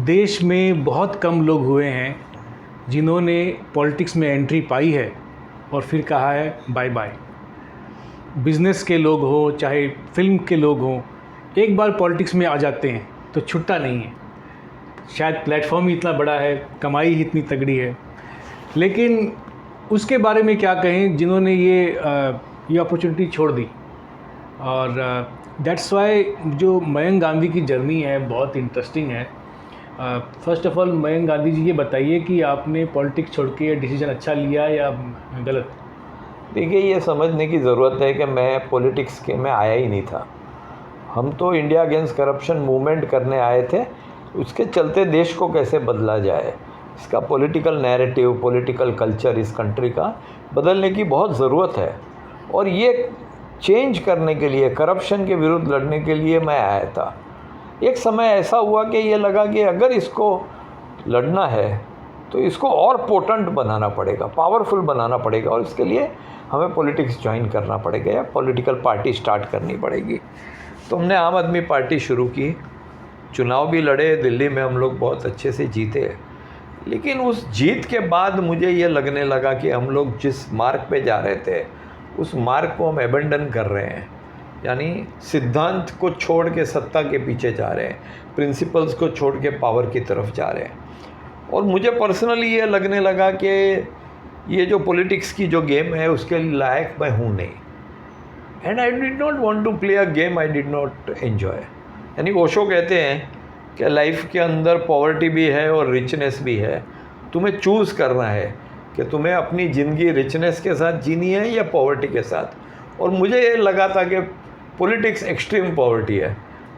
देश में बहुत कम लोग हुए हैं जिन्होंने पॉलिटिक्स में एंट्री पाई है और फिर कहा है बाय बाय। बिज़नेस के लोग हो चाहे फिल्म के लोग हों, एक बार पॉलिटिक्स में आ जाते हैं तो छुट्टा नहीं है। शायद प्लेटफॉर्म ही इतना बड़ा है, कमाई ही इतनी तगड़ी है। लेकिन उसके बारे में क्या कहें जिन्होंने ये अपॉर्चुनिटी छोड़ दी। और दैट्स वाई जो मयंक गांधी की जर्नी है बहुत इंटरेस्टिंग है। First of all Mayank Gandhi ji, ये बताइए कि आपने पॉलिटिक्स छोड़ के डिसीजन अच्छा लिया या गलत? देखिए, ये समझने की ज़रूरत है कि मैं पॉलिटिक्स के में आया ही नहीं था। हम तो इंडिया अगेंस्ट करप्शन मूवमेंट करने आए थे। उसके चलते देश को कैसे बदला जाए, इसका पॉलिटिकल नैरेटिव, पॉलिटिकल कल्चर इस कंट्री का बदलने की बहुत ज़रूरत है। और ये चेंज करने के लिए, करप्शन के विरुद्ध लड़ने के लिए मैं आया था। एक समय ऐसा हुआ कि ये लगा कि अगर इसको लड़ना है तो इसको और पोटेंट बनाना पड़ेगा, पावरफुल बनाना पड़ेगा, और इसके लिए हमें पॉलिटिक्स ज्वाइन करना पड़ेगा या पॉलिटिकल पार्टी स्टार्ट करनी पड़ेगी। तो हमने आम आदमी पार्टी शुरू की, चुनाव भी लड़े, दिल्ली में हम लोग बहुत अच्छे से जीते। लेकिन उस जीत के बाद मुझे ये लगने लगा कि हम लोग जिस मार्ग पे जा रहे थे उस मार्ग को हम एबेंडन कर रहे हैं, यानी सिद्धांत को छोड़ के सत्ता के पीछे जा रहे हैं, प्रिंसिपल्स को छोड़ के पावर की तरफ जा रहे हैं। और मुझे पर्सनली ये लगने लगा कि ये जो पॉलिटिक्स की जो गेम है उसके लायक मैं हूँ नहीं। And I did not want to play a game I did not enjoy. यानी ओशो कहते हैं कि लाइफ के अंदर पॉवर्टी भी है और रिचनेस भी है। तुम्हें चूज़ करना है कि तुम्हें अपनी ज़िंदगी रिचनेस के साथ जीनी है या पॉवर्टी के साथ। और मुझे ये लगा था कि पॉलिटिक्स एक्सट्रीम पॉवर्टी है।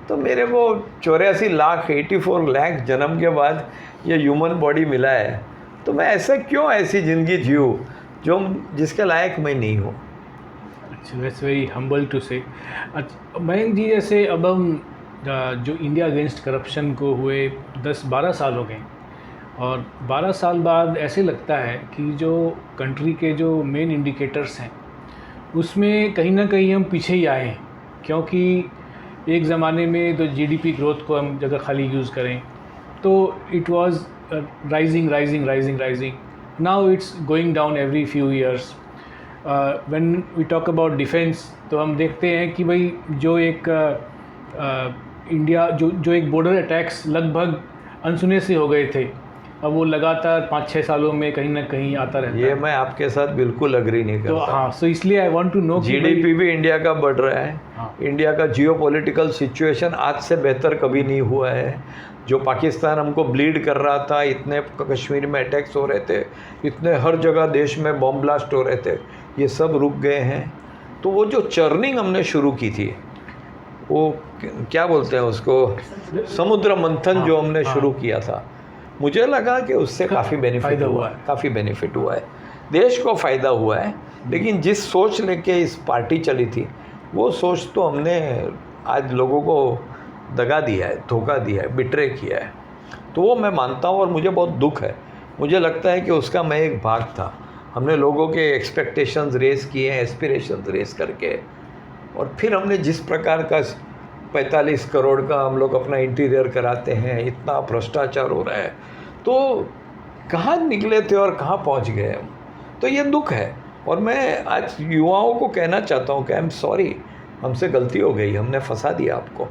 तो मेरे को 84 लाख 84 लाख जन्म के बाद ये ह्यूमन बॉडी मिला है, तो मैं ऐसी ज़िंदगी जीऊँ जिसके लायक मैं नहीं हूँ। अच्छा, दैट्स वेरी हम्बल टू से। अच्छा मयंक जी, जैसे अब हम जो इंडिया अगेंस्ट करप्शन को हुए 10-12 साल हो गए, और 12 साल बाद ऐसे लगता है कि जो कंट्री के जो मेन इंडिकेटर्स हैं उसमें कहीं ना कहीं हम पीछे ही आए हैं। क्योंकि एक ज़माने में तो जीडीपी ग्रोथ को हम जगह खाली यूज़ करें तो it was rising rising rising rising, now it's going down every few years. When we talk about defence तो हम देखते हैं कि भाई जो एक इंडिया जो एक बॉर्डर अटैक्स लगभग अनसुने से हो गए थे, अब वो लगातार 5-6 सालों में कहीं ना कहीं आता रहता है। ये मैं आपके साथ बिल्कुल अग्री नहीं करता। तो हाँ, सो इसलिए I want to know GDP भी इंडिया का बढ़ रहा है। हाँ। इंडिया का जियोपॉलिटिकल सिचुएशन आज से बेहतर कभी नहीं हुआ है। जो पाकिस्तान हमको ब्लीड कर रहा था, इतने कश्मीर में अटैक्स हो रहे थे, इतने हर जगह देश में बॉम्ब ब्लास्ट हो रहे थे, ये सब रुक गए हैं। तो वो जो चर्निंग हमने शुरू की थी, वो क्या बोलते हैं उसको, समुद्र मंथन जो हमने शुरू किया था, मुझे लगा कि उससे काफ़ी बेनिफिट हुआ है, काफ़ी बेनिफिट हुआ है, देश को फ़ायदा हुआ है। लेकिन जिस सोच लेके इस पार्टी चली थी वो सोच तो हमने आज लोगों को दगा दिया है, धोखा दिया है, बिट्रे किया है। तो वो मैं मानता हूँ और मुझे बहुत दुख है। मुझे लगता है कि उसका मैं एक भाग था। हमने लोगों के एक्सपेक्टेशंस रेस किए हैं, एस्पिरेशंस रेस करके, और फिर हमने जिस प्रकार का 45 करोड़ का हम लोग अपना इंटीरियर कराते हैं, इतना भ्रष्टाचार हो रहा है, तो कहाँ निकले थे और कहाँ पहुँच गए हम। तो ये दुख है। और मैं आज युवाओं को कहना चाहता हूँ कि आई एम सॉरी, हमसे गलती हो गई, हमने फंसा दिया आपको।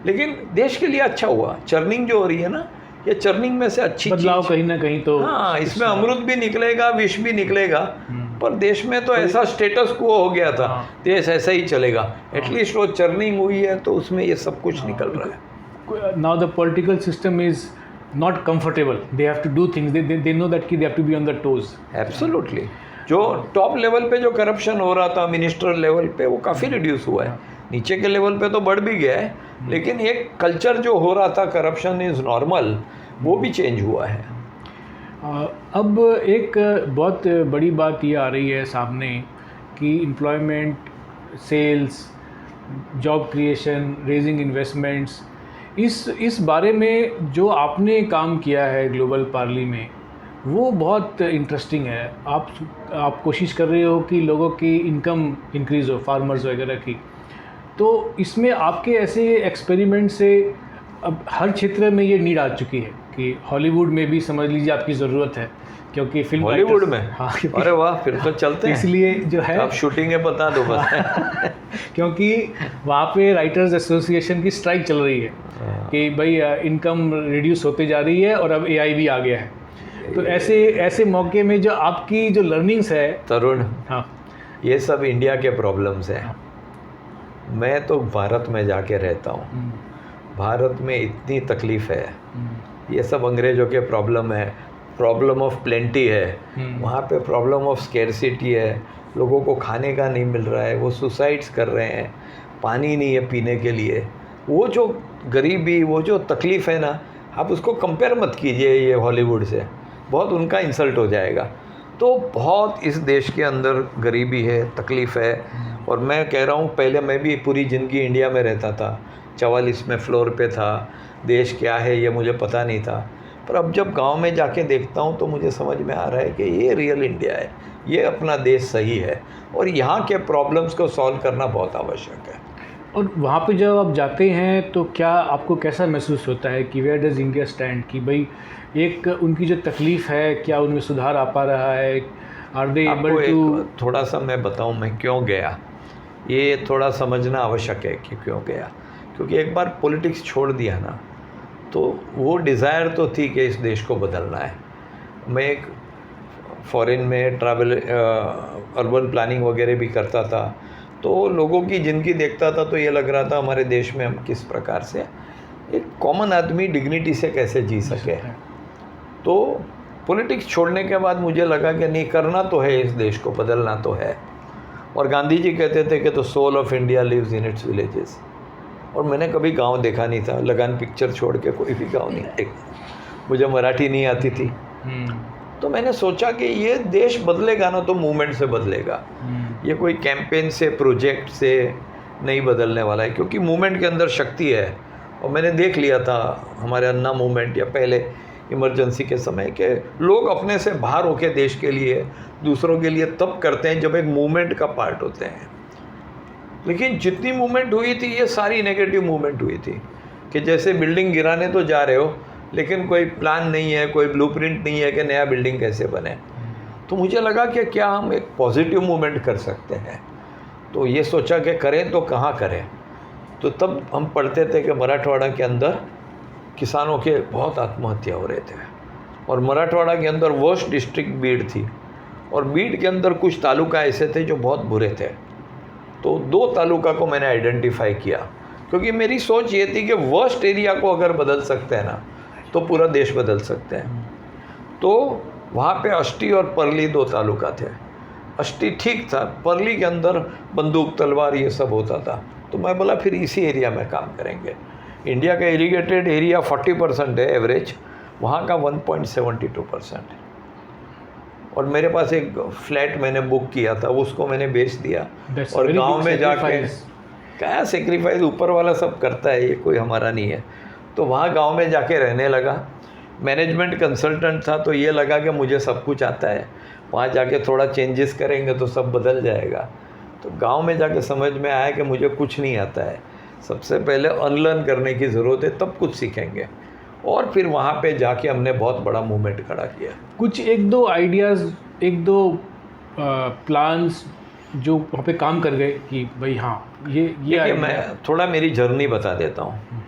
लेकिन देश के लिए अच्छा हुआ। चर्निंग जो हो रही है ना, ये चर्निंग में से अच्छी बदलाव कहीं ना कहीं तो, हाँ, इसमें अमृत भी निकलेगा, विष भी निकलेगा। पर देश में तो ऐसा स्टेटस क्वो हो गया था, देश ऐसा ही चलेगा। एटलीस्ट वो चर्निंग हुई है तो उसमें ये सब कुछ निकल रहा है। Now the political system is not comfortable, they have to do things, they know that कि they have to be on the toes. Absolutely. जो टॉप लेवल पे जो करप्शन हो रहा था मिनिस्टर लेवल पे, वो काफ़ी रिड्यूस हुआ है। नीचे के लेवल पे तो बढ़ भी गया है, लेकिन एक कल्चर जो हो रहा था करप्शन इज़ नॉर्मल, वो भी चेंज हुआ है। अब एक बहुत बड़ी बात ये आ रही है सामने कि employment, sales, job creation, raising investments, इस बारे में जो आपने काम किया है ग्लोबल पार्ली में, वो बहुत इंटरेस्टिंग है। आप कोशिश कर रहे हो कि लोगों की इनकम इंक्रीज़ हो, फार्मर्स वगैरह की। तो इसमें आपके ऐसे एक्सपेरिमेंट से अब हर क्षेत्र में ये नीड आ चुकी है। कि हॉलीवुड में भी समझ लीजिए आपकी ज़रूरत है, क्योंकि फिल्म हॉलीवुड में? हाँ, अरे वाह, फिर तो चलते हैं। इसलिए जो है आप शूटिंगें बता दो बस। क्योंकि वहाँ पे राइटर्स एसोसिएशन की स्ट्राइक चल रही है कि भाई इनकम रिड्यूस होते जा रही है और अब एआई भी आ गया है। तो ऐसे ऐसे मौके में जो आपकी जो लर्निंग्स है। तरुण, हाँ, ये सब इंडिया के प्रॉब्लम्स हैं। मैं तो भारत में जाके रहता हूँ, भारत में इतनी तकलीफ है, ये सब अंग्रेज़ों के प्रॉब्लम है। प्रॉब्लम ऑफ प्लेंटी है, वहाँ पे प्रॉब्लम ऑफ स्केर्सिटी है, लोगों को खाने का नहीं मिल रहा है, वो सुसाइड्स कर रहे हैं, पानी नहीं है पीने के लिए। वो जो गरीबी, वो जो तकलीफ़ है ना, आप उसको कंपेयर मत कीजिए ये हॉलीवुड से, बहुत उनका इंसल्ट हो जाएगा। तो बहुत इस देश के अंदर गरीबी है, तकलीफ़ है। और मैं कह रहा हूँ, पहले मैं भी पूरी ज़िंदगी इंडिया में रहता था, 44 में फ्लोर पे था, देश क्या है ये मुझे पता नहीं था। पर अब जब गांव में जाके देखता हूँ तो मुझे समझ में आ रहा है कि ये रियल इंडिया है, ये अपना देश सही है, और यहाँ के प्रॉब्लम्स को सॉल्व करना बहुत आवश्यक है। और वहाँ पे जब आप जाते हैं तो क्या आपको कैसा महसूस होता है कि वेयर डज इंडिया स्टैंड, कि भाई एक उनकी जो तकलीफ़ है क्या उनमें सुधार आ पा रहा है, आर दे एबल टू? थोड़ा सा मैं बताऊँ मैं क्यों गया, ये थोड़ा समझना आवश्यक है कि क्यों गया। क्योंकि एक बार पॉलिटिक्स छोड़ दिया ना, तो वो डिज़ायर तो थी कि इस देश को बदलना है। मैं एक फॉरेन में ट्रैवल, अर्बन प्लानिंग वगैरह भी करता था, तो लोगों की ज़िंदगी देखता था तो ये लग रहा था हमारे देश में हम किस प्रकार से एक कॉमन आदमी डिग्निटी से कैसे जी सके। तो पॉलिटिक्स छोड़ने के बाद मुझे लगा कि नहीं, करना तो है, इस देश को बदलना तो है। और गांधी जी कहते थे कि the soul of India lives in its villages. और मैंने कभी गांव देखा नहीं था, लगान पिक्चर छोड़ के कोई भी गांव नहीं देखा, मुझे मराठी नहीं आती थी। तो मैंने सोचा कि ये देश बदलेगा ना तो मूवमेंट से बदलेगा, ये कोई कैंपेन से, प्रोजेक्ट से नहीं बदलने वाला है, क्योंकि मूवमेंट के अंदर शक्ति है। और मैंने देख लिया था हमारे अन्ना मूवमेंट या पहले इमरजेंसी के समय के लोग अपने से बाहर होके देश के लिए, दूसरों के लिए तब करते हैं जब एक मूवमेंट का पार्ट होते हैं। लेकिन जितनी मूवमेंट हुई थी ये सारी नेगेटिव मूवमेंट हुई थी, कि जैसे बिल्डिंग गिराने तो जा रहे हो लेकिन कोई प्लान नहीं है, कोई ब्लूप्रिंट नहीं है कि नया बिल्डिंग कैसे बने। तो मुझे लगा कि क्या हम एक पॉजिटिव मूवमेंट कर सकते हैं। तो ये सोचा कि करें तो कहाँ करें। तो तब हम पढ़ते थे कि मराठवाड़ा के अंदर किसानों के बहुत आत्महत्या हो रहे थे, और मराठवाड़ा के अंदर वर्स्ट डिस्ट्रिक्ट बीड थी, और बीड के अंदर कुछ तालुका ऐसे थे जो बहुत बुरे थे। तो 2 तालुका को मैंने आइडेंटिफाई किया, क्योंकि मेरी सोच ये थी कि वर्स्ट एरिया को अगर बदल सकते हैं ना तो पूरा देश बदल सकते हैं। तो वहाँ पे अष्टी और परली 2 तालुका थे। अष्टी ठीक था, परली के अंदर बंदूक तलवार ये सब होता था। तो मैं बोला फिर इसी एरिया में काम करेंगे। इंडिया का इरीगेटेड एरिया 40% है एवरेज, वहाँ का 1.72% है। और मेरे पास एक फ्लैट मैंने बुक किया था, उसको मैंने बेच दिया। और गांव में जाके क्या सेक्रीफाइस ऊपर वाला सब करता है, ये कोई हमारा नहीं है। तो वहाँ गांव में जाके रहने लगा। मैनेजमेंट कंसल्टेंट था, तो ये लगा कि मुझे सब कुछ आता है, वहाँ जाके थोड़ा चेंजेस करेंगे तो सब बदल जाएगा। तो गांव में जाके समझ में आया कि मुझे कुछ नहीं आता है, सबसे पहले अनलर्न करने की ज़रूरत है, तब कुछ सीखेंगे। और फिर वहाँ पे जाके हमने बहुत बड़ा मूवमेंट खड़ा किया। कुछ 1-2 आइडियाज़, 1-2 प्लान्स जो वहाँ पे काम कर गए कि भाई हाँ ये मैं थोड़ा मेरी जर्नी बता देता हूँ।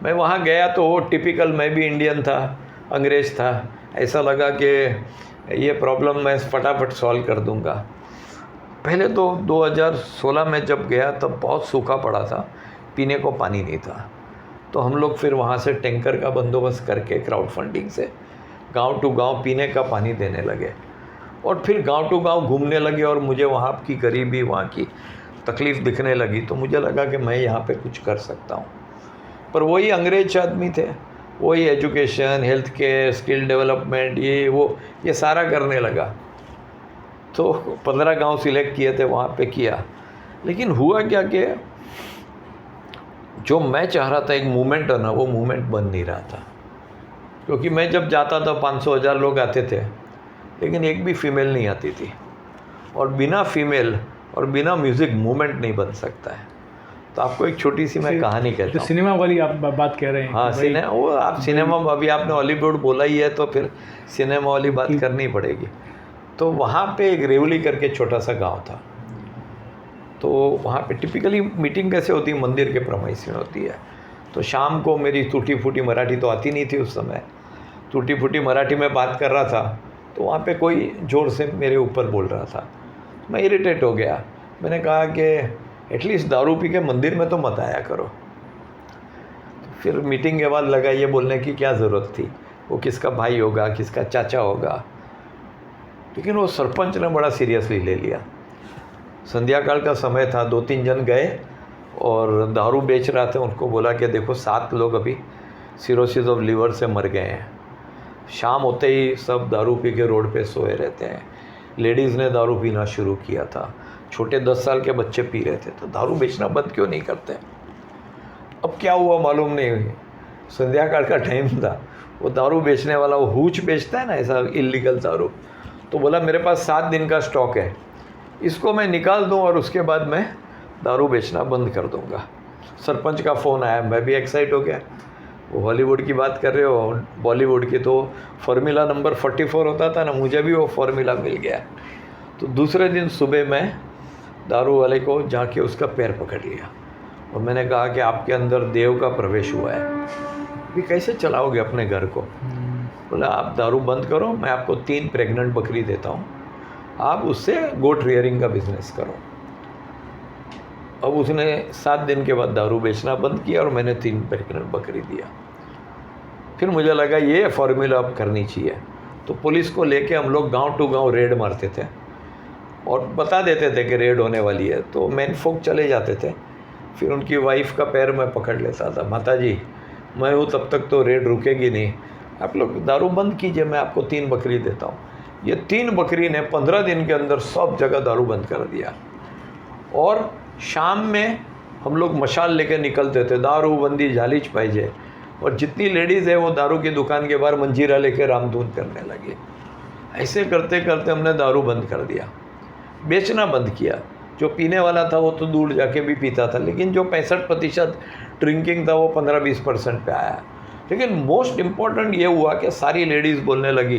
मैं वहाँ गया तो टिपिकल मैं भी इंडियन था, अंग्रेज़ था, ऐसा लगा कि ये प्रॉब्लम मैं फटाफट सॉल्व कर दूँगा। पहले तो 2016 में जब गया तब बहुत सूखा पड़ा था, पीने को पानी नहीं था। तो हम लोग फिर वहाँ से टैंकर का बंदोबस्त करके क्राउड फंडिंग से गांव टू गांव पीने का पानी देने लगे, और फिर गांव टू गांव घूमने लगे। और मुझे वहाँ की गरीबी, वहाँ की तकलीफ़ दिखने लगी, तो मुझे लगा कि मैं यहाँ पे कुछ कर सकता हूँ। पर वही अंग्रेज आदमी थे, वही education, health care, skill development, ये सारा करने लगा। तो 15 गांव सिलेक्ट किए थे, वहाँ पे किया। लेकिन हुआ क्या कि जो मैं चाह रहा था एक मूवमेंट है ना, वो मूवमेंट बन नहीं रहा था। क्योंकि मैं जब जाता था 500-1000 लोग आते थे, लेकिन एक भी फीमेल नहीं आती थी। और बिना फीमेल और बिना म्यूज़िक मूवमेंट नहीं बन सकता है। तो आपको एक छोटी सी मैं कहानी कहता जो हूँ। सिनेमा वाली आप बात कह रहे हैं हाँ, कि भाई सिनेमा, वो आप सिनेमा, अभी आपने हॉलीवुड बोला ही है तो फिर सिनेमा वाली बात करनी पड़ेगी। तो वहाँ पे एक रेवली करके छोटा सा गांव था। तो वहाँ पे टिपिकली मीटिंग कैसे होती है, मंदिर के प्रेमाइस में होती है। तो शाम को मेरी टूटी फूटी मराठी तो आती नहीं थी उस समय, टूटी फूटी मराठी में बात कर रहा था। तो वहाँ पे कोई ज़ोर से मेरे ऊपर बोल रहा था, मैं इरिटेट हो गया। मैंने कहा कि एटलीस्ट दारू पी के मंदिर में तो मत आया करो। तो फिर मीटिंग के बाद लगा ये बोलने की क्या ज़रूरत थी, वो किसका भाई होगा, किसका चाचा होगा। लेकिन वो सरपंच ने बड़ा सीरियसली ले लिया। संध्या काल का समय था, 2-3 जन गए और दारू बेच रहा थे। उनको बोला कि देखो 7 लोग अभी सिरोसिस ऑफ लीवर से मर गए हैं। शाम होते ही सब दारू पी के रोड पे सोए रहते हैं। लेडीज़ ने दारू पीना शुरू किया था, छोटे 10 साल के बच्चे पी रहे थे। तो दारू बेचना बंद क्यों नहीं करते? अब क्या हुआ मालूम नहीं, संध्या काल का टाइम था। वो दारू बेचने वाला, वो हूच बेचता है ना ऐसा इल्लीगल दारू, तो बोला मेरे पास 7 दिन का स्टॉक है, इसको मैं निकाल दूं और उसके बाद मैं दारू बेचना बंद कर दूंगा। सरपंच का फ़ोन आया, मैं भी एक्साइट हो गया। वो हॉलीवुड की बात कर रहे हो, बॉलीवुड की, तो फार्मूला नंबर 44 होता था ना, मुझे भी वो फार्मूला मिल गया। तो दूसरे दिन सुबह मैं दारू वाले को जाके उसका पैर पकड़ लिया और मैंने कहा कि आपके अंदर देव का प्रवेश हुआ है, भी कैसे चलाओगे अपने घर को? बोला आप दारू बंद करो, मैं आपको 3 प्रेग्नेंट बकरी देता हूँ, आप उससे गोट रियरिंग का बिज़नेस करो। अब उसने 7 दिन के बाद दारू बेचना बंद किया और मैंने 3 प्रेग्नेंट बकरी दिया। फिर मुझे लगा ये फार्मूला अब करनी चाहिए। तो पुलिस को लेके हम लोग गांव टू गांव रेड मारते थे और बता देते थे कि रेड होने वाली है। तो मैन फोक चले जाते थे, फिर उनकी वाइफ का पैर मैं पकड़ लेता था, माता जी मैं हूँ तब तक तो रेड रुकेगी नहीं, आप लोग दारू बंद कीजिए, मैं आपको 3 बकरी देता हूँ। ये 3 बकरी ने 15 दिन के अंदर सब जगह दारू बंद कर दिया। और शाम में हम लोग मशाल लेके निकलते थे, दारू बंदी झालीच पाहिजे। और जितनी लेडीज़ है वो दारू की दुकान के बाहर मंजीरा लेके रामधुन करने लगी। ऐसे करते करते हमने दारू बंद कर दिया, बेचना बंद किया। जो पीने वाला था वो तो दूर जाके भी पीता था, लेकिन जो 65% ड्रिंकिंग था वो 15-20% पे आया। लेकिन मोस्ट इम्पॉर्टेंट ये हुआ कि सारी लेडीज़ बोलने लगी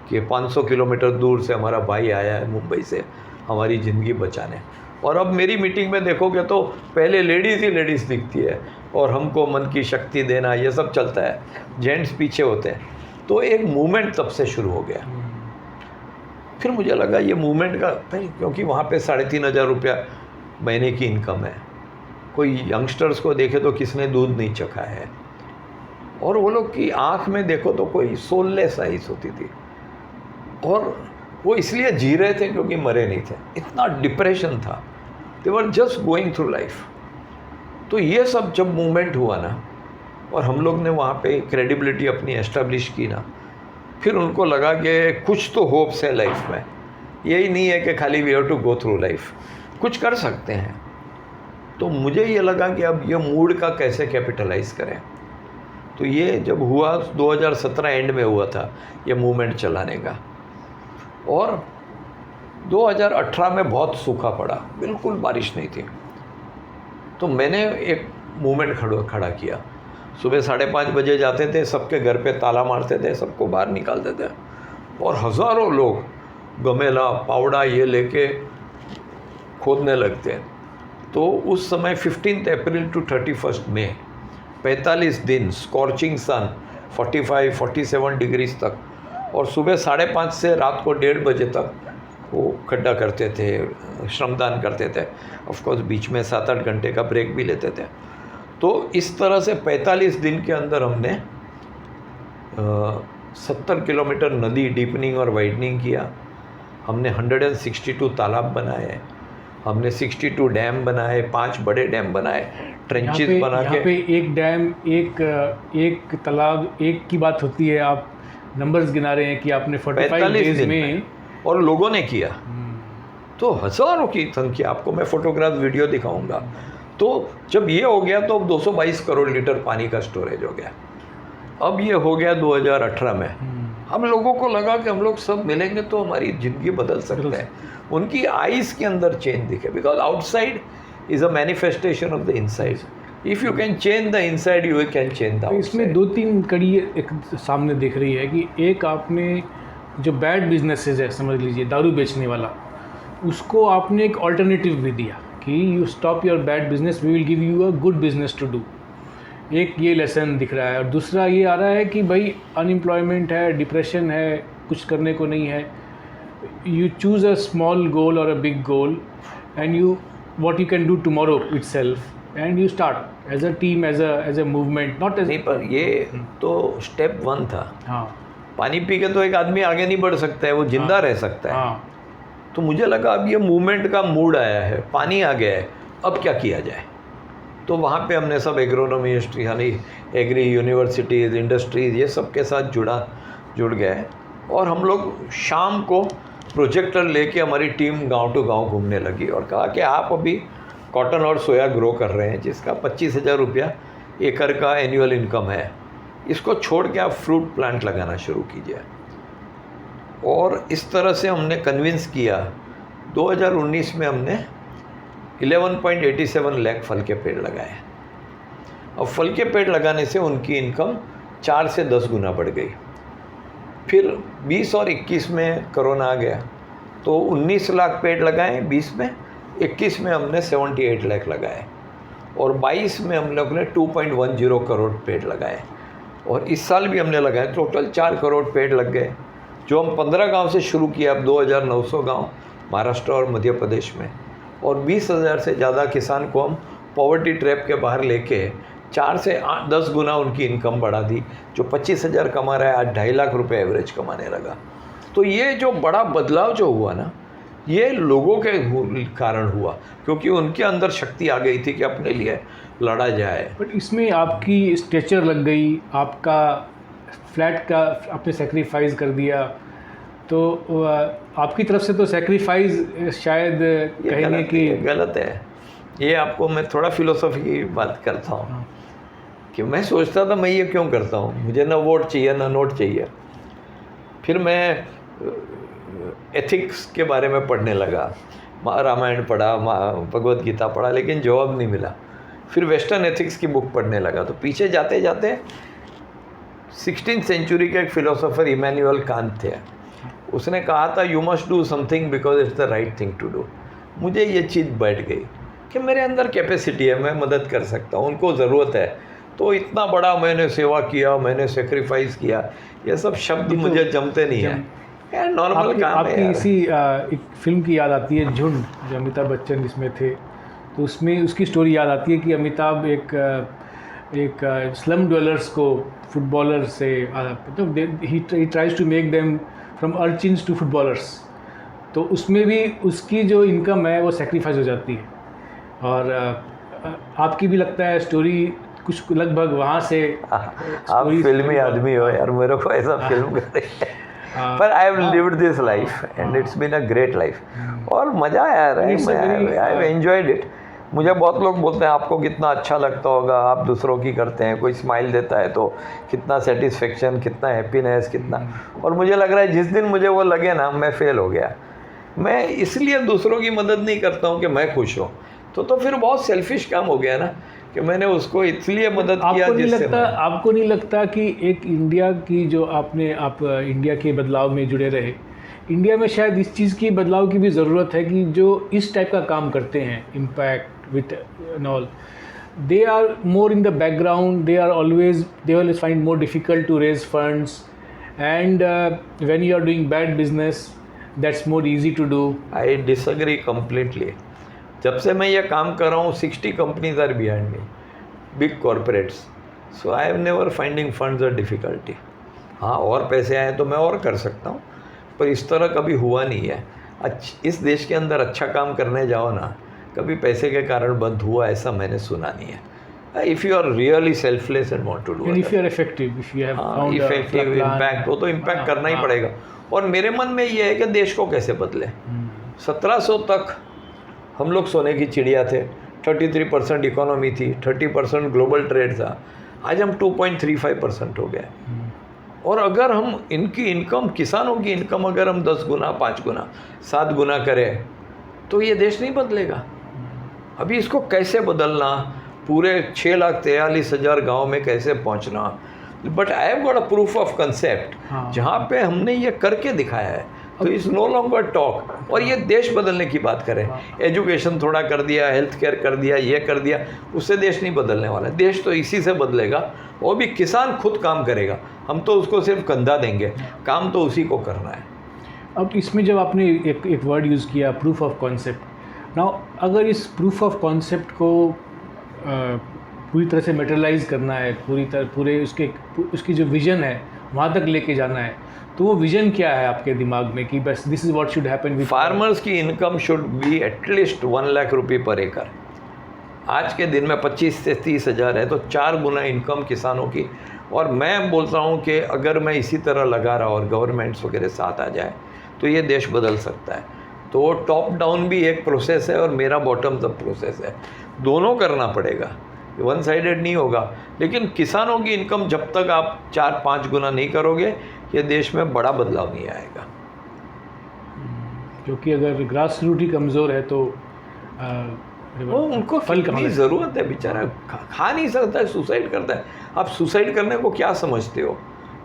कि 500 किलोमीटर दूर से हमारा भाई आया है मुंबई से हमारी ज़िंदगी बचाने। और अब मेरी मीटिंग में देखोगे तो पहले लेडीज़ ही लेडीज़ दिखती है और हमको मन की शक्ति देना ये सब चलता है, जेंट्स पीछे होते हैं। तो एक मूवमेंट तब से शुरू हो गया। फिर मुझे लगा ये मूवमेंट का, क्योंकि वहाँ पे 3,500 रुपया महीने की इनकम है। कोई यंगस्टर्स को देखे तो किसने दूध नहीं चखा है, और वो लोग की आँख में देखो तो कोई सोललेस आइज होती थी, और वो इसलिए जी रहे थे क्योंकि मरे नहीं थे। इतना डिप्रेशन था, they were just going through life. तो ये सब जब मूवमेंट हुआ ना, और हम लोग ने वहाँ पे क्रेडिबिलिटी अपनी एस्टेब्लिश की ना, फिर उनको लगा कि कुछ तो होप्स है लाइफ में, यही नहीं है कि खाली we have to go through life, कुछ कर सकते हैं। तो मुझे ये लगा कि अब ये मूड का कैसे कैपिटलाइज करें। तो ये जब हुआ 2017 एंड में हुआ था ये मूवमेंट चलाने का, और 2018 में बहुत सूखा पड़ा, बिल्कुल बारिश नहीं थी। तो मैंने एक मूवमेंट खड़ा किया। सुबह 5:30 बजे जाते थे, सबके घर पे ताला मारते थे, सबको बाहर निकालते थे, और हज़ारों लोग गमेला पावड़ा ये लेके खोदने लगते। तो उस समय 15 अप्रैल टू 31 मई 45 दिन स्कॉर्चिंग सन 45-47 डिग्रीज तक, और सुबह 5:30 से रात को 1:30 बजे तक वो खड्डा करते थे, श्रमदान करते थे। ऑफ कोर्स बीच में 7-8 घंटे का ब्रेक भी लेते थे। तो इस तरह से 45 दिन के अंदर हमने 70 किलोमीटर नदी डीपनिंग और वाइडनिंग किया। हमने 162 तालाब बनाए, हमने 62 डैम बनाए, 5 बड़े डैम बनाए, ट्रेंचेस बना के। यहाँ पे एक डैम, एक तालाब, एक की बात होती है, आप नंबर्स गिना रहे हैं कि आपने 45 डेज में, और लोगों ने किया। तो हज़ारों की संख्या, आपको मैं फोटोग्राफ वीडियो दिखाऊंगा। तो जब ये हो गया तो अब 222 करोड़ लीटर पानी का स्टोरेज हो गया। अब ये हो गया 2018 में। हम लोगों को लगा कि हम लोग सब मिलेंगे तो हमारी ज़िंदगी बदल सकते हैं। उनकी आइज़ के अंदर चेंज दिखे, because outside is a manifestation of the inside. If you can change the inside, you can change the तो इसमें outside. 2-3 कड़ी एक सामने दिख रही है कि एक आपने जो बैड बिजनेसेस है, समझ लीजिए दारू बेचने वाला, उसको आपने एक अल्टरनेटिव भी दिया कि you stop your bad business, we will give you a good business to do. एक ये लेसन दिख रहा है। और दूसरा ये आ रहा है कि भाई अनएम्प्लॉयमेंट है, डिप्रेशन है, कुछ करने को नहीं है, you choose a small goal or a big goal and you what you can do tomorrow itself and you start as a team, as a movement, not as नहीं, पर ये तो स्टेप 1 था। हाँ पानी पी के तो एक आदमी आगे नहीं बढ़ सकता है, वो जिंदा रह सकता है। हाँ तो मुझे लगा अब ये मूवमेंट का मूड आया है, पानी आ गया है, अब क्या किया जाए। तो वहाँ पे हमने सब एग्रोनॉमी हिस्ट्री यानी एग्री यूनिवर्सिटीज़, इंडस्ट्रीज़, ये सब के साथ जुड़ गए। और हम लोग शाम को प्रोजेक्टर लेके हमारी टीम गांव टू गांव घूमने लगी और कहा कि आप अभी कॉटन और सोया ग्रो कर रहे हैं जिसका 25,000 रुपया एकड़ का एनुअल इनकम है, इसको छोड़ के आप फ्रूट प्लांट लगाना शुरू कीजिए। और इस तरह से हमने कन्विंस किया। 2019 में हमने 11.87 लाख फल के पेड़ लगाए। अब फल के पेड़ लगाने से उनकी इनकम 4 से 10 गुना बढ़ गई। फिर 20 और 21 में कोरोना आ गया तो 19 लाख पेड़ लगाए 20 में, 21 में हमने 78 लाख लगाए और 22 में हम लोग ने 2.10 करोड़ पेड़ लगाए और इस साल भी हमने लगाए। टोटल 4 करोड़ पेड़ लग गए जो हम 15 गांव से शुरू किया। अब 2,900 गांव महाराष्ट्र और मध्य प्रदेश में और 20,000 से ज़्यादा किसान को हम पॉवर्टी ट्रैप के बाहर लेके 4 से 10 गुना उनकी इनकम बढ़ा दी। जो 25,000 कमा रहा है आज 2.5 लाख रुपए एवरेज कमाने लगा। तो ये जो बड़ा बदलाव जो हुआ ना, ये लोगों के कारण हुआ क्योंकि उनके अंदर शक्ति आ गई थी कि अपने लिए लड़ा जाए। बट इसमें आपकी स्टेचर लग गई, आपका फ्लैट का आपने सेक्रीफाइस कर दिया, तो आपकी तरफ से तो सेक्रीफाइस शायद कहेंगे कि गलत है। ये आपको मैं थोड़ा फिलोसफी की बात करता हूँ कि मैं सोचता था मैं ये क्यों करता हूँ, मुझे ना वोट चाहिए ना नोट चाहिए। फिर मैं एथिक्स के बारे में पढ़ने लगा, रामायण पढ़ा, भगवत गीता पढ़ा, लेकिन जवाब नहीं मिला। फिर वेस्टर्न एथिक्स की बुक पढ़ने लगा तो पीछे जाते जाते 16th सेंचुरी के एक फिलोसोफर इमैनुअल कांत थे, उसने कहा था you must do something because it's the right thing to do. मुझे ये चीज़ बैठ गई कि मेरे अंदर कैपेसिटी है, मैं मदद कर सकता हूँ, उनको ज़रूरत है। तो इतना बड़ा मैंने सेवा किया, मैंने सेक्रीफाइस किया, ये सब शब्द मुझे जमते नहीं है, नॉर्मल काम आपकी है। इसी एक फिल्म की याद आती है झुंड, जो अमिताभ बच्चन इसमें थे, तो उसमें उसकी स्टोरी याद आती है कि अमिताभ एक स्लम ड्वेलर्स को फुटबॉलर से मतलब he tries to make them from urchins to footballers. तो उसमें भी उसकी जो इनकम है वो सेक्रीफाइस हो जाती है। और आपकी भी लगता है स्टोरी कुछ लगभग वहाँ से। आप फिल्मी आदमी हो यार, मेरे को ऐसा फिल्म कर रही है। पर I have lived this life and it's been a great life और मज़ा आया रहा है, आई हैव एंजॉयड इट। मुझे बहुत लोग बोलते हैं आपको कितना अच्छा लगता होगा, आप दूसरों की करते हैं, कोई स्माइल देता है तो कितना सेटिस्फेक्शन, कितना हैप्पीनेस, कितना। और मुझे लग रहा है जिस दिन मुझे वो लगे ना मैं फेल हो गया, मैं इसलिए दूसरों की मदद नहीं करता हूँ कि मैं खुश हूँ, तो फिर बहुत सेल्फिश काम हो गया ना कि मैंने उसको इसलिए मदद किया जिससे आपको नहीं लगता कि एक इंडिया की जो आप इंडिया के बदलाव में जुड़े रहे, इंडिया में शायद इस चीज़ की बदलाव की भी ज़रूरत है कि जो इस टाइप का काम करते हैं impact with and all, they are more in the background, they always find more difficult to raise funds and when you are doing bad business that's more easy to do. I disagree completely. जब से मैं ये काम कर रहा हूँ 60 companies are behind me, big corporates, so I have never finding funds are difficulty. हाँ, और पैसे आए तो मैं और कर सकता हूँ, पर इस तरह कभी हुआ नहीं है। इस देश के अंदर अच्छा काम करने जाओ ना, कभी पैसे के कारण बंद हुआ ऐसा मैंने सुना नहीं है। If you are really selfless and want to do, if you are effective, if you have found effective impact, वो तो इम्पैक्ट करना ही पड़ेगा। और मेरे मन में ये है कि देश को कैसे बदले। 1700 तक हम लोग सोने की चिड़िया थे, 33% इकोनॉमी थी, 30% ग्लोबल ट्रेड था, आज हम 2.35% हो गए। और अगर हम इनकी इनकम, किसानों की इनकम अगर हम 10 गुना, 5 गुना, 7 गुना करें तो ये देश नहीं बदलेगा। अभी इसको कैसे बदलना, पूरे 6,43,000 गांव में कैसे पहुंचना। But I have got a proof of concept जहाँ पे हमने ये करके दिखाया है। तो इट्स नो लॉन्गर टॉक। और ये देश बदलने की बात करें, एजुकेशन थोड़ा कर दिया, हेल्थ केयर कर दिया, ये कर दिया, उससे देश नहीं बदलने वाला। देश तो इसी से बदलेगा। वो भी किसान खुद काम करेगा, हम तो उसको सिर्फ कंधा देंगे, काम तो उसी को करना है। अब इसमें जब आपने एक वर्ड यूज़ किया, प्रूफ ऑफ कॉन्सेप्ट, नाउ अगर इस प्रूफ ऑफ कॉन्सेप्ट को पूरी तरह से मेटेरियलाइज करना है, पूरे उसकी जो विज़न है वहाँ तक लेके जाना है, तो वो विज़न क्या है आपके दिमाग में कि बस this is what should happen with farmers की income should be at least 1 lakh रुपये पर एकड़। आज के दिन में 25 से 30 हज़ार है, तो 4 गुना इनकम किसानों की। और मैं बोलता हूँ कि अगर मैं इसी तरह लगा रहा और गवर्नमेंट्स वगैरह साथ आ जाए तो ये देश बदल सकता है। तो टॉप डाउन भी एक प्रोसेस है और मेरा बॉटम अप प्रोसेस है, दोनों करना पड़ेगा, वन साइडेड नहीं होगा। लेकिन किसानों की इनकम जब तक आप 4-5 गुना नहीं करोगे, ये देश में बड़ा बदलाव नहीं आएगा। क्योंकि अगर ग्रास रूट ही कमज़ोर है तो वो उनको फल की ज़रूरत है, बेचारा खा नहीं सकता है, सुसाइड करता है। आप सुसाइड करने को क्या समझते हो?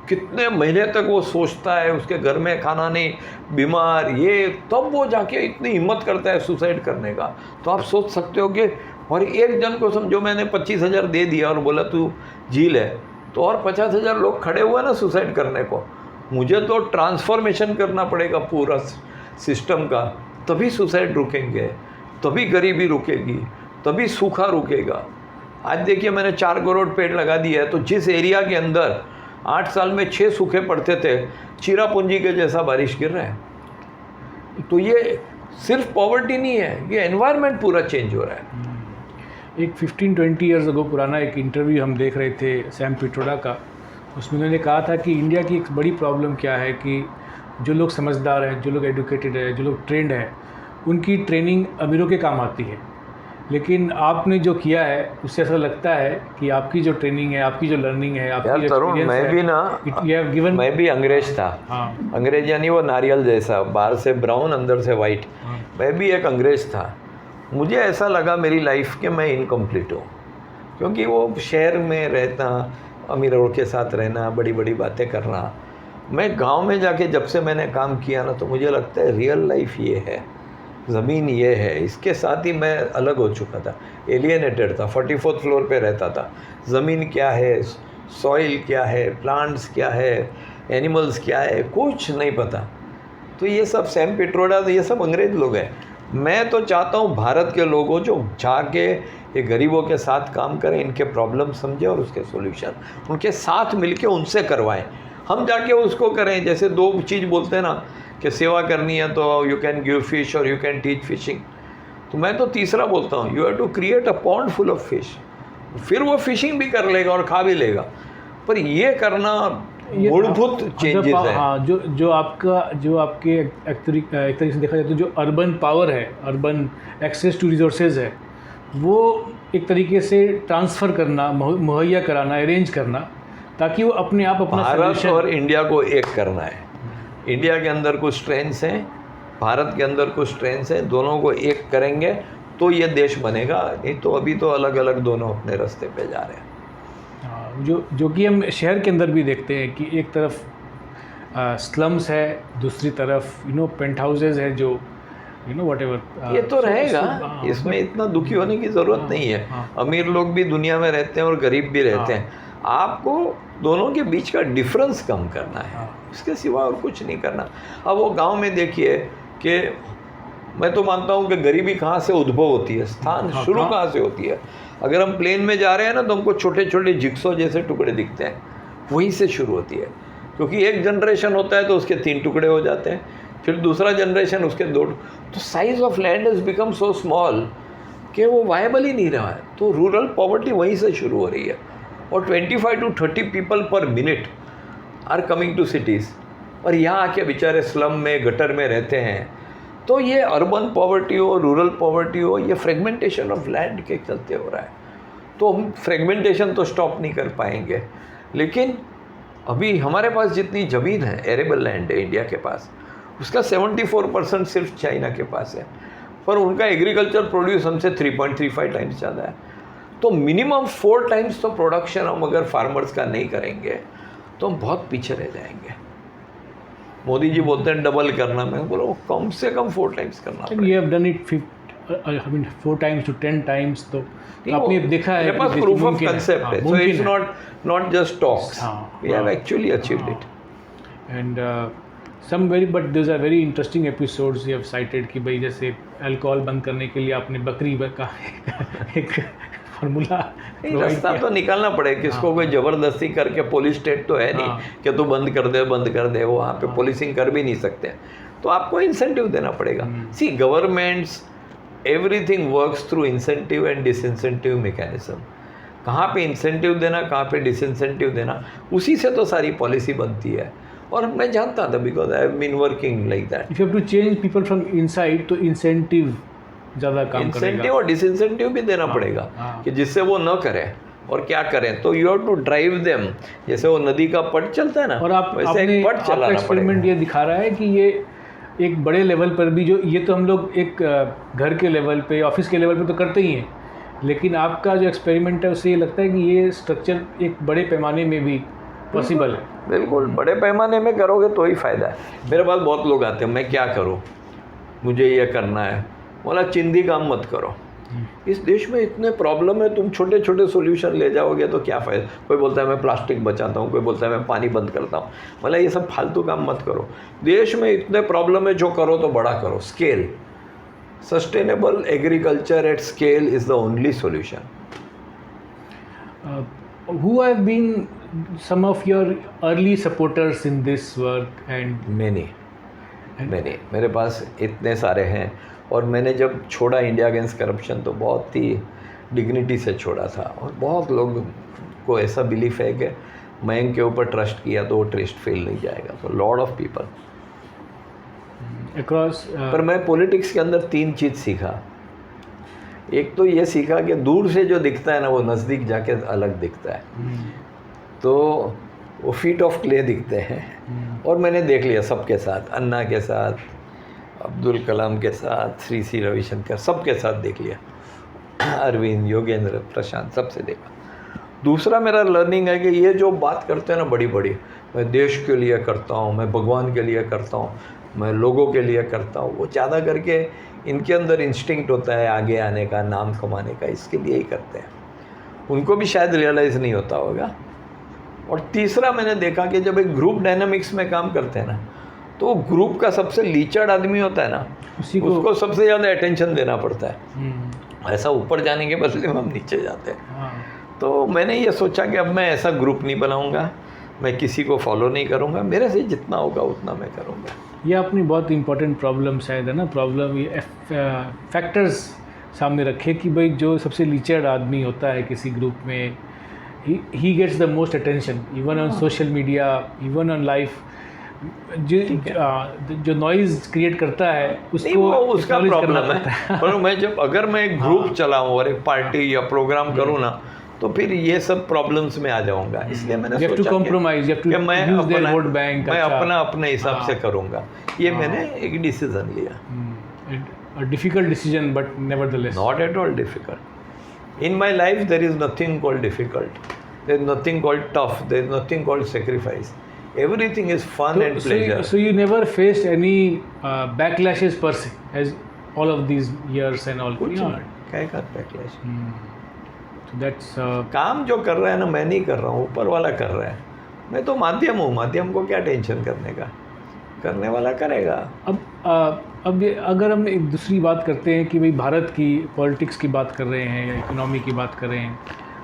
कितने महीने तक वो सोचता है, उसके घर में खाना नहीं, बीमार, ये, तब वो जाके इतनी हिम्मत करता है सुसाइड करने का। तो आप सोच सकते हो कि और एक जन को समझो मैंने 25,000 दे दिया और बोला तू जी ले, तो और 50,000 लोग खड़े हुए ना सुसाइड करने को। मुझे तो ट्रांसफॉर्मेशन करना पड़ेगा पूरा सिस्टम का, तभी सुसाइड रुकेंगे, तभी गरीबी रुकेगी, तभी सूखा रुकेगा। आज देखिए मैंने 4 करोड़ पेड़ लगा दिया है, तो जिस एरिया के अंदर 8 साल में 6 सूखे पड़ते थे, चिरापुंजी के जैसा बारिश गिर रहा है। तो ये सिर्फ पॉवर्टी नहीं है, ये एनवायरनमेंट पूरा चेंज हो रहा है। एक 15-20 ईयर्स अगो पुराना एक इंटरव्यू हम देख रहे थे सैम पिट्रोडा का, उसमें उन्होंने कहा था कि इंडिया की एक बड़ी प्रॉब्लम क्या है कि जो लोग समझदार हैं, जो लोग एडुकेटेड हैं, जो लोग ट्रेंड हैं, उनकी ट्रेनिंग अमीरों के काम आती है। लेकिन आपने जो किया है उससे ऐसा लगता है कि आपकी जो ट्रेनिंग है, आपकी जो लर्निंग है, आपकी जो तरुण, मैं भी ना, मैं भी अंग्रेज था। हाँ। अंग्रेज यानी वो नारियल जैसा, बाहर से ब्राउन अंदर से वाइट। मैं भी एक अंग्रेज था। मुझे ऐसा लगा मेरी लाइफ के मैं इनकम्प्लीट हूँ, क्योंकि वो शहर में रहना, अमीरों के साथ रहना, बड़ी बड़ी बातें करना। मैं गांव में जाके जब से मैंने काम किया ना, तो मुझे लगता है रियल लाइफ ये है, ज़मीन ये है। इसके साथ ही मैं अलग हो चुका था, एलियनेटेड था, 44th फ्लोर पे रहता था। ज़मीन क्या है, सॉइल क्या है, प्लांट्स क्या है, एनिमल्स क्या है, कुछ नहीं पता। तो ये सब सैम पिट्रोडा, ये सब अंग्रेज लोग हैं। मैं तो चाहता हूँ भारत के लोगों जो जाके ये गरीबों के साथ काम करें, इनके प्रॉब्लम समझें और उसके सॉल्यूशन उनके साथ मिलके उनसे करवाएं। हम जाके उसको करें, जैसे 2 चीज़ बोलते हैं ना कि सेवा करनी है तो यू कैन गिव फिश और यू कैन टीच फिशिंग। तो मैं तो तीसरा बोलता हूँ, you have to create a pond full of fish. फिर वो फिशिंग भी कर लेगा और खा भी लेगा। पर ये करना मूलभूत चेंजेस है। हाँ, जो आपके एक तरीके से देखा जाए तो जो अर्बन पावर है, अर्बन एक्सेस टू रिसोर्सेज है, वो एक तरीके से ट्रांसफ़र करना, मुहैया कराना, अरेंज करना, ताकि वो अपने आप अपना भारत और इंडिया को एक करना है। इंडिया के अंदर कुछ स्ट्रेंथ्स हैं, भारत के अंदर कुछ स्ट्रेंथ्स हैं, दोनों को एक करेंगे तो ये देश बनेगा। नहीं तो अभी तो अलग अलग दोनों अपने रास्ते पे जा रहे हैं। जो कि हम शहर के अंदर भी देखते हैं कि एक तरफ स्लम्स है, दूसरी तरफ पेंट हाउसेज है, जो व्हाटएवर। ये तो रहेगा, इसमें इतना दुखी होने की ज़रूरत नहीं है। अमीर लोग भी दुनिया में रहते हैं और गरीब भी रहते हैं। आपको दोनों के बीच का डिफरेंस कम करना है, इसके सिवा और कुछ नहीं करना। अब वो गांव में देखिए कि मैं तो मानता हूँ कि गरीबी कहाँ से उद्भव होती है, स्थान शुरू कहाँ से होती है। अगर हम प्लेन में जा रहे हैं ना, तो हमको छोटे छोटे जिक्सो जैसे टुकड़े दिखते हैं, वहीं से शुरू होती है। क्योंकि एक जनरेशन होता है तो उसके 3 टुकड़े हो जाते हैं, फिर दूसरा जनरेशन उसके 2। तो size of land has become so small कि वो वायबल ही नहीं रहा है। तो रूरल पॉवर्टी वहीं से शुरू हो रही है। और 25 to 30 people per minute are coming to cities, और यहाँ आके बेचारे स्लम में, गटर में रहते हैं। तो ये अर्बन पॉवर्टी हो, रूरल पॉवर्टी हो, ये फ्रेगमेंटेशन ऑफ लैंड के चलते हो रहा है। तो हम फ्रेगमेंटेशन तो स्टॉप नहीं कर पाएंगे, लेकिन अभी हमारे पास जितनी ज़मीन है, एरेबल लैंड है इंडिया के पास, उसका 74% सिर्फ चाइना के पास है। पर उनका एग्रीकल्चर प्रोड्यूस हमसे 3.35 टाइम्स ज़्यादा है। तो मिनिमम 4 टाइम्स तो प्रोडक्शन हम अगर फार्मर्स का नहीं करेंगे तो हम बहुत पीछे रह जाएंगे। मोदी जी बोलते हैं डबल करना, मैं बोला कम से कम 4 टाइम्स करना पड़ेगा। You have done it 4 times to 10 times, तो आपने देखा है मेरे पास कि प्रूफ ऑफ मुमकिन है। कंसेप्ट हाँ, है, सो मुमकिन इट्स है। नॉट जस्ट टॉक्स, हाँ, वी हैव हाँ, actually achieved it. And some very but this are very interesting episodes you have cited कि भाई जैसे अल्कोहल बंद करने के लिए आपने बकरी का एक फार्मूला रास्ता तो निकालना पड़ेगा, किसको कोई जबरदस्ती करके, पुलिस स्टेट तो है नहीं कि तू बंद कर दे, वहाँ पे पुलिसिंग कर भी नहीं सकते, तो आपको इंसेंटिव देना पड़ेगा। See governments everything works through incentive and disincentive mechanism. कहाँ पे इंसेंटिव देना, कहाँ पे डिसइंसेंटिव देना, उसी से तो सारी पॉलिसी बनती है। और मैं जानता था because I have been working like that. If you have to change people from inside तो इंसेंटिव ज़्यादा काम करेगा। इंसेंटिव और डिसइंसेंटिव भी देना पड़ेगा कि जिससे वो न करें और क्या करें, तो you have to drive them. जैसे वो नदी का पट चलता है ना, और आप वैसे एक पट चलाना पड़ेगा। एक्सपेरिमेंट ये दिखा रहा है कि ये एक बड़े लेवल पर भी, जो ये तो हम लोग एक घर के लेवल पे, ऑफिस के लेवल पे तो करते ही हैं, लेकिन आपका जो एक्सपेरिमेंट है उससे ये लगता है कि ये स्ट्रक्चर एक बड़े पैमाने में भी पॉसिबल है। बिल्कुल, बड़े पैमाने में करोगे तो ही फ़ायदा है। मेरे पास बहुत लोग आते हैं, मैं क्या करूं, मुझे ये करना है। बोला चिंदी काम मत करो, इस देश में इतने प्रॉब्लम है, तुम छोटे छोटे सॉल्यूशन ले जाओगे तो क्या फ़ायदा। कोई बोलता है मैं प्लास्टिक बचाता हूँ, कोई बोलता है मैं पानी बंद करता हूँ। बोला ये सब फालतू काम मत करो, देश में इतने प्रॉब्लम है, जो करो तो बड़ा करो, scale. Sustainable agriculture at scale is the only solution. Who have been some of your early supporters in this work and मैंने मेरे पास इतने सारे हैं। और मैंने जब छोड़ा इंडिया अगेंस्ट करप्शन तो बहुत ही डिग्निटी से छोड़ा था। और बहुत लोग को ऐसा बिलीफ है कि मयंक के ऊपर ट्रस्ट किया तो वो ट्रस्ट फेल नहीं जाएगा। तो लॉट ऑफ पीपल across पर मैं पॉलिटिक्स के अंदर 3 चीज़ सीखा। एक तो ये सीखा कि दूर से जो दिखता है ना, वो नज़दीक जाके अलग दिखता है। तो वो फीट ऑफ क्ले दिखते हैं। और मैंने देख लिया सबके साथ, अन्ना के साथ, अब्दुल कलाम के साथ, श्री सी रविशंकर, सबके साथ देख लिया, अरविंद, योगेंद्र, प्रशांत, सबसे देखा। दूसरा मेरा लर्निंग है कि ये जो बात करते हैं ना बड़ी बड़ी, मैं देश के लिए करता हूँ, मैं भगवान के लिए करता हूँ, मैं लोगों के लिए करता हूँ, वो ज़्यादा करके इनके अंदर इंस्टिंक्ट होता है आगे आने का, नाम कमाने का, इसके लिए ही करते हैं। उनको भी शायद रियलाइज़ नहीं होता होगा। और तीसरा मैंने देखा कि जब एक ग्रुप डायनामिक्स में काम करते हैं ना, तो ग्रुप का सबसे लीचर्ड आदमी होता है ना, उसको सबसे ज़्यादा अटेंशन देना पड़ता है। ऐसा ऊपर जाने के बदले में हम नीचे जाते हैं। तो मैंने ये सोचा कि अब मैं ऐसा ग्रुप नहीं बनाऊंगा, मैं किसी को फॉलो नहीं करूंगा, मेरे से जितना होगा उतना मैं करूंगा। ये अपनी बहुत इंपॉर्टेंट प्रॉब्लम शायद है ना, प्रॉब्लम ये फैक्टर्स सामने रखे कि भाई जो सबसे लीचर्ड आदमी होता है किसी ग्रुप में, he gets the most attention, even on social media, even on life. जो नॉइज़ क्रिएट करता है उसको उसका प्रॉब्लम है। पर अगर मैं एक ग्रुप चलाऊँ और एक पार्टी या प्रोग्राम करूँ ना, तो फिर ये सब प्रॉब्लम्स में आ जाऊंगा। इसलिए मैंने सोचा कि मैं अपना अपने हिसाब से करूँगा। ये मैंने एक डिसीजन लिया। Difficult decision but nevertheless not at all difficult. In my life there is nothing called difficult, there is nothing called tough, there is nothing called sacrifice. Everything is fun and pleasure. So you never faced any backlashes per se, as all of these years and all. कुछ नहीं, क्या का backlash. So that's काम जो कर रहा है ना, मैं नहीं कर रहा हूँ, ऊपर वाला कर रहा है। मैं तो माध्यम हूँ, माध्यम को क्या टेंशन करने का, करने वाला करेगा। अब अगर हम एक दूसरी बात करते हैं कि भाई भारत की पॉलिटिक्स की बात कर रहे हैं या इकोनॉमी की बात कर रहे हैं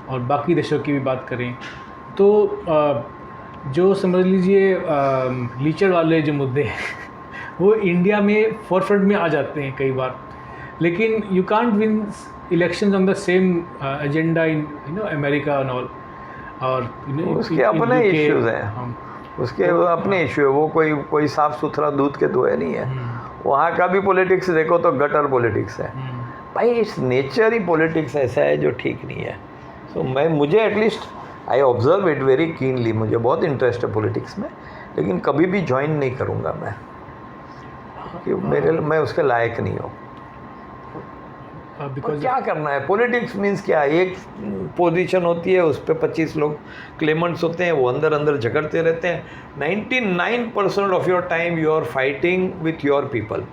और बाकी देशों की भी बात करें, तो जो समझ लीजिए लीचर वाले जो मुद्दे हैं वो इंडिया में फॉरफ्रंट में आ जाते हैं कई बार, लेकिन you can't win elections on the same agenda in America and all. और उसके अपने इश्यूज हैं, उसके अपने इशू है। वो कोई साफ सुथरा दूध के धुएं नहीं है। वहाँ का भी पॉलिटिक्स देखो तो गटर पॉलिटिक्स है भाई। इट्स नेचर ही पॉलिटिक्स ऐसा है जो ठीक नहीं है। सो मुझे at least I observe it very keenly. मुझे बहुत इंटरेस्ट है पॉलिटिक्स में, लेकिन कभी भी ज्वाइन नहीं करूँगा मैं, कि मैं उसके लायक नहीं हूँ। और बिकॉज क्या करना है? पॉलिटिक्स मीन्स क्या? एक पोजीशन होती है, उस पर 25 लोग क्लेमेंट्स होते हैं, वो अंदर अंदर झगड़ते रहते हैं। 99% of your time you are fighting with your people.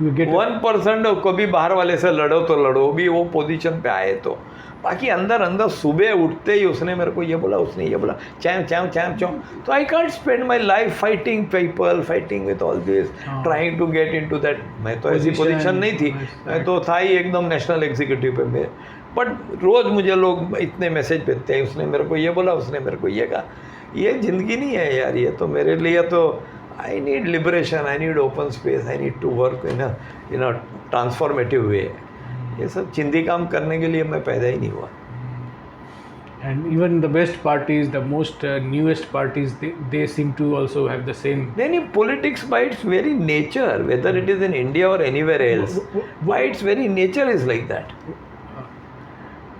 1% कभी बाहर वाले से लड़ो तो लड़ो, भी वो पोजीशन पे आए तो। बाकी अंदर अंदर सुबह उठते ही उसने मेरे को ये बोला, उसने ये बोला, चैम चैम चैम चैम। तो I can't spend my life fighting people, fighting with all this, trying to get into that. मैं तो ऐसी पोजीशन नहीं थी, मैं तो था ही एकदम नेशनल एग्जीक्यूटिव पे में। बट रोज़ मुझे लोग इतने मैसेज भेजते हैं, उसने मेरे को ये बोला, उसने मेरे को ये कहा। ये ज़िंदगी नहीं है यार, ये तो मेरे लिए तो I need liberation, I need open space, I need to work in a transformative way. ये सब चिंदी काम करने के लिए मैं पैदा ही नहीं हुआ। and even the best parties, the most newest parties, they seem to also have the same. नहीं, politics by its very nature, whether it is in India or anywhere else, by its very nature is like that.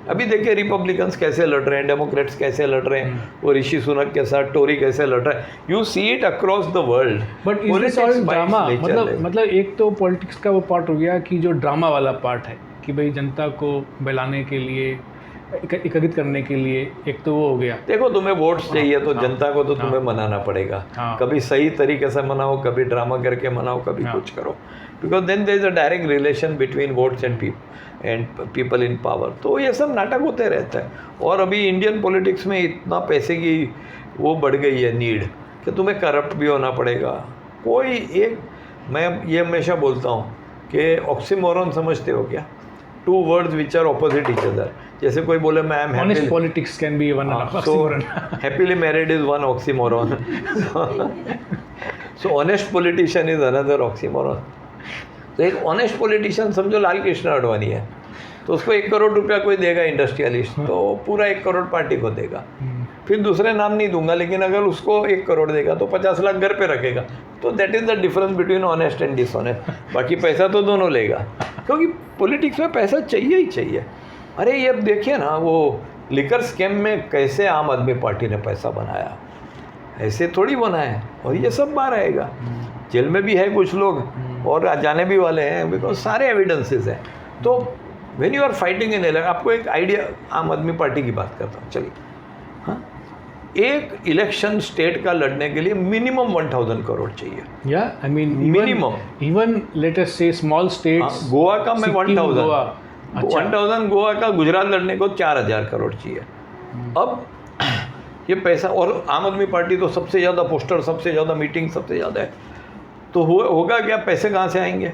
अभी देखिए Republicans कैसे लड़ रहे हैं, Democrats कैसे लड़ रहे हैं, वो ऋषि सुनक के साथ टोरी कैसे लड़ रहे हैं। You see it across the world. But is this all drama? मतलब एक तो पॉलिटिक्स का वो पार्ट हो गया कि जो ड्रामा वाला पार्ट है कि भाई जनता को बहलाने के लिए, एकत्रित करने के लिए, एक तो वो हो गया। देखो, तुम्हें वोट्स चाहिए तो जनता को तो तुम्हें मनाना पड़ेगा। कभी सही तरीके से मनाओ, कभी ड्रामा करके मनाओ, कभी कुछ करो, because then there is a direct relation between votes and people in power. तो ये सब नाटक होते रहता है। और अभी इंडियन पॉलिटिक्स में इतना पैसे की वो बढ़ गई है नीड कि तुम्हें करप्ट भी होना पड़ेगा। कोई एक, मैं ये हमेशा बोलता हूँ कि ऑक्सीमोरन समझते हो क्या? Two words which are opposite each other. जैसे कोई बोले मैं am honest politics can be one oxymoron. Happily married is one oxymoron. So honest politician is another oxymoron. तो एक ऑनेस्ट पॉलिटिशियन समझो लाल कृष्ण आडवाणी है, तो उसको 1 करोड़ रुपया कोई देगा इंडस्ट्रियलिस्ट, तो पूरा 1 करोड़ पार्टी को देगा। फिर दूसरे नाम नहीं दूंगा, लेकिन अगर उसको 1 करोड़ देगा तो 50 लाख घर पे रखेगा। तो that is the difference between honest and dishonest. बाकी पैसा तो दोनों लेगा, क्योंकि पॉलिटिक्स में पैसा चाहिए ही चाहिए। अरे ये अब देखिए ना, वो लिकर स्कैम में कैसे आम आदमी पार्टी ने पैसा बनाया, ऐसे थोड़ी बनाया। और ये सब बाहर आएगा, जेल में भी है कुछ लोग और जाने भी वाले हैं, बिकॉज सारे एविडेंसेस हैं। तो when you are fighting in election, आपको एक आइडिया, आम आदमी पार्टी की बात करता हूँ, चलिए। हाँ, एक इलेक्शन स्टेट का लड़ने के लिए मिनिमम 1000 करोड़ चाहिए। या I mean minimum, even let us से स्मॉल स्टेट्स। गोवा का मैं 1000 गोवा का, गुजरात लड़ने को 4000 करोड़ चाहिए। अब ये पैसा, और आम आदमी पार्टी तो सबसे ज़्यादा पोस्टर, सबसे ज़्यादा मीटिंग, सबसे ज़्यादा है। तो होगा क्या? पैसे कहाँ से आएंगे?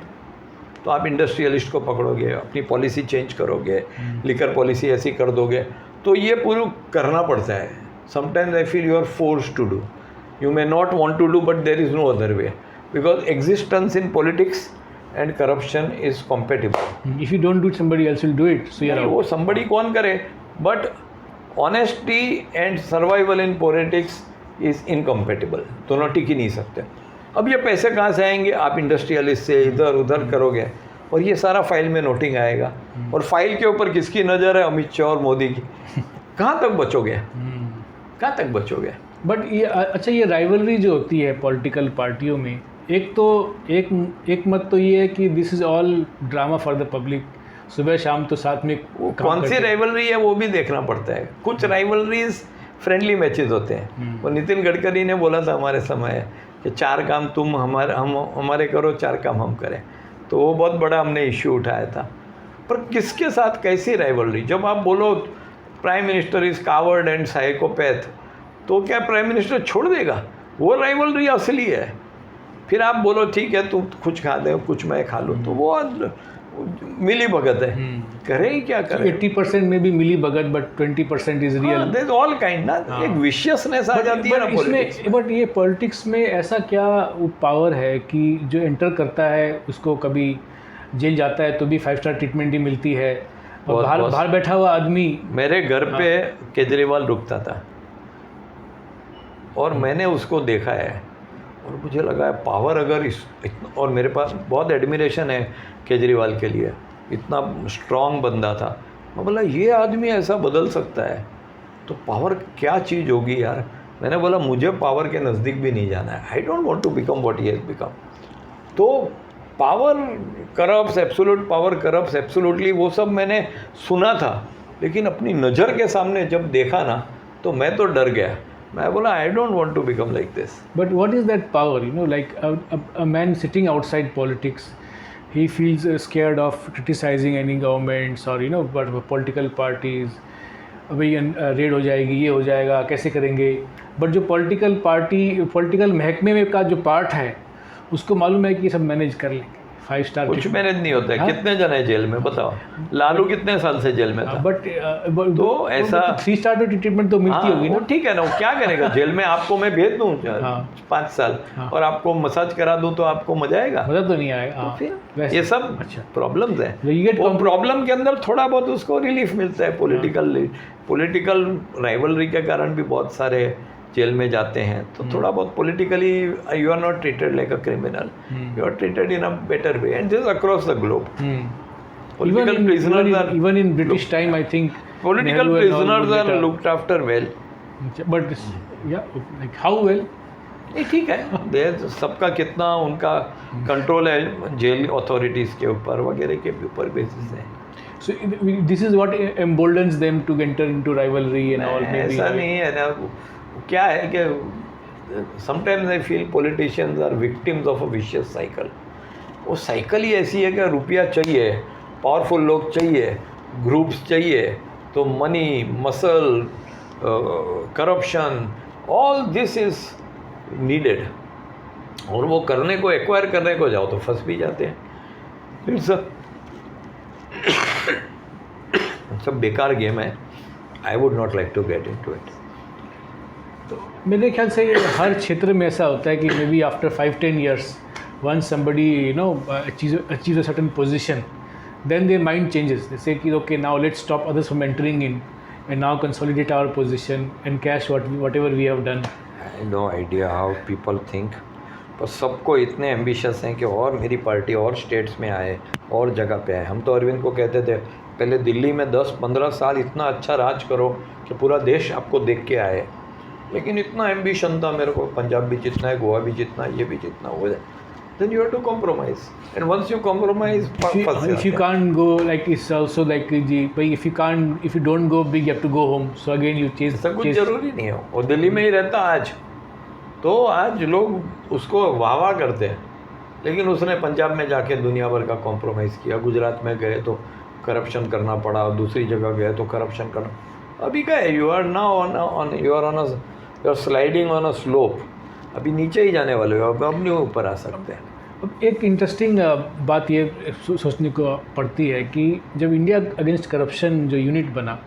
तो आप इंडस्ट्रियलिस्ट को पकड़ोगे, अपनी पॉलिसी चेंज करोगे, लिकर पॉलिसी ऐसी कर दोगे। तो ये पूरा करना पड़ता है। Sometimes I feel you are forced to do, you may not want to do, but there is no other way, because existence in politics and corruption is compatible. If you don't do somebody else will do it, so यार वो somebody कौन करे? But honesty and survival in politics is incompatible, दोनों टिक ही नहीं सकते। अब ये पैसे कहाँ से आएंगे? आप इंडस्ट्रियलिस्ट से इधर उधर करोगे, और ये सारा फाइल में नोटिंग आएगा। और फाइल के ऊपर किसकी नज़र है? अमित शाह और मोदी की। कहाँ तक बचोगे? कहाँ तक बचोगे? बट ये अच्छा, ये राइवलरी जो होती है पॉलिटिकल पार्टियों में, एक तो एक मत तो ये है कि this is all drama for the public, सुबह शाम तो साथ में कौन सी राइवलरी है वो भी देखना पड़ता है। कुछ राइवलरीज फ्रेंडली मैचेस होते हैं। वो नितिन गडकरी ने बोला था हमारे समय कि 4 काम तुम हमारे करो, 4 काम हम करें। तो वो बहुत बड़ा हमने इश्यू उठाया था। पर किसके साथ कैसी राइवलरी? जब आप बोलो prime minister is coward and psychopath, तो क्या प्राइम मिनिस्टर छोड़ देगा? वो राइवलरी असली है। फिर आप बोलो ठीक है तुम कुछ खा दे, कुछ मैं खा लूँ, तो वो मिली भगत है। करे ही क्या करे? 80% में भी मिली भगत, but 20% is real. There is all kind ना, एक विशियसनेस आ जाती है ना पॉलिटिक्स में। बट ये पॉलिटिक्स में ऐसा क्या पावर है कि जो एंटर करता है उसको कभी जेल जाता है तो भी 5 स्टार ट्रीटमेंट ही मिलती है, और बाहर बैठा हुआ आदमी। मेरे घर पे केजरीवाल रुकता था और मैंने उसको देखा है, और मुझे लगा है पावर अगर और मेरे पास बहुत एडमिरेशन है केजरीवाल के लिए, इतना स्ट्रॉन्ग बंदा था। मैं बोला ये आदमी ऐसा बदल सकता है, तो पावर क्या चीज़ होगी यार। मैंने बोला मुझे पावर के नज़दीक भी नहीं जाना है, I don't want to become what he has become. तो power corrupts, absolute power corrupts absolutely, वो सब मैंने सुना था, लेकिन अपनी नज़र के सामने जब देखा ना तो मैं तो डर गया. मैं बोला I don't want to become like this. But what is that power? You know, like a man sitting outside politics, he feels scared of criticizing any governments or but political parties. अभी red हो जाएगी, ये हो जाएगा, कैसे करेंगे. But जो political महकमे में का जो पार्ट है, उसको मालूम है कि ये सब मैनेज कर लेंगे. 5 स्टार कुछ मैनेज नहीं होता है. कितने जन है जेल में बताओ. लालू कितने साल से जेल में था. बट तो ऐसा 3 स्टार तो ट्रीटमेंट तो मिलती होगी ना. ठीक है ना, वो क्या करेगा जेल में. आपको मैं भेज दूँ 5 साल और आपको मसाज करा दूँ तो आपको मजा आएगा. मजा तो नहीं आएगा. फिर ये सब प्रॉब्लम्स है. वो प्रॉब्लम के अंदर थोड़ा बहुत उसको रिलीफ मिलता है. पॉलिटिकल राइवलरी के कारण भी बहुत सारे जेल में जाते हैं. तो थोड़ा बहुत politically you are not treated like a criminal, you are treated in a better way, and this across the globe. Political prisoners are even in British time, I think political Nehru and all prisoners would are get looked after well. but yeah, like how well? ये ठीक है. सबका कितना उनका control है jail authorities के ऊपर वगैरह के ऊपर बेसिस है. So this is what emboldens them to enter into rivalry and all. Maybe ऐसा नहीं है ना. क्या है कि sometimes I feel politicians are victims of a vicious cycle. वो साइकिल ही ऐसी है कि रुपया चाहिए, पावरफुल लोग चाहिए, ग्रुप्स चाहिए, तो money, muscle, corruption, all this is needed. और वो करने को, एक्वायर करने को जाओ तो फंस भी जाते हैं. इट्स सब बेकार गेम है. I would not like to get into it. तो मेरे ख्याल से हर क्षेत्र में ऐसा होता है कि may be after 5-10 years once somebody achieves a certain position, then their mind changes. They say कि okay, now let's stop others from entering in and now consolidate our position and cash whatever we have done. I have no idea how people think. पर सबको इतने ambitious हैं कि और मेरी party और states में आए, और जगह पे आए. हम तो अरविंद को कहते थे पहले दिल्ली में 10-15 साल इतना अच्छा राज करो कि पूरा देश आपको देख के आए. लेकिन इतना एम्बिशन था मेरे को, पंजाब भी जितना है, गोवा भी जितना है, ये भी जितना हो जाए. Then you have to compromise, and once you compromise, if you can't go, like it's also like if you don't go big, you have to go home. So again you chase. सब कुछ जरूरी नहीं है. और दिल्ली में ही रहता आज, तो आज लोग उसको वाह करते हैं. लेकिन उसने पंजाब में जाके दुनिया भर का कॉम्प्रोमाइज़ किया. गुजरात में गए तो करप्शन करना पड़ा, दूसरी जगह गए तो करप्शन करना. अभी क्या है, you are now you are sliding on a slope. अभी नीचे ही जाने वाले हो, अब नहीं ऊपर आ सकते हैं. अब एक इंटरेस्टिंग बात ये सोचने को पड़ती है कि जब इंडिया अगेंस्ट करप्शन जो यूनिट बना,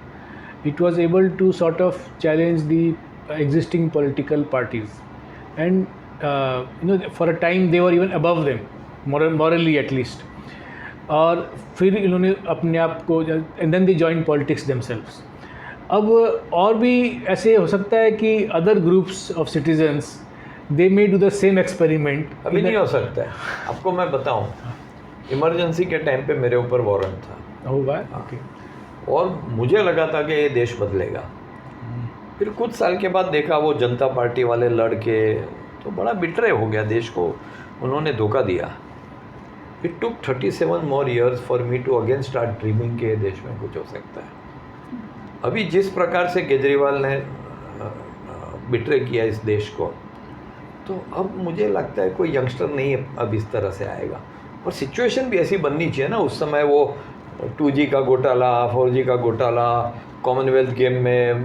it was able to sort of challenge the existing political parties and for a time they were even above them morally at least. और फिर इन्होंने अपने आप को, and then they join politics themselves. अब और भी ऐसे हो सकता है कि other groups of citizens they may do the same experiment. अभी नहीं हो सकता है. आपको मैं बताऊं, इमरजेंसी के टाइम पे मेरे ऊपर वारंट था. होगा. ओके. और मुझे लगा था कि ये देश बदलेगा. फिर कुछ साल के बाद देखा वो जनता पार्टी वाले लड़के तो बड़ा बिटरे हो गया देश को. उन्होंने धोखा दिया. It took 37 more years for me to again start dreaming के देश में कुछ हो सकता है. अभी जिस प्रकार से केजरीवाल ने बिटरे किया इस देश को, तो अब मुझे लगता है कोई यंगस्टर नहीं अब इस तरह से आएगा. और सिचुएशन भी ऐसी बननी चाहिए ना. उस समय वो 2G का घोटाला, 4G का घोटाला, कॉमनवेल्थ गेम में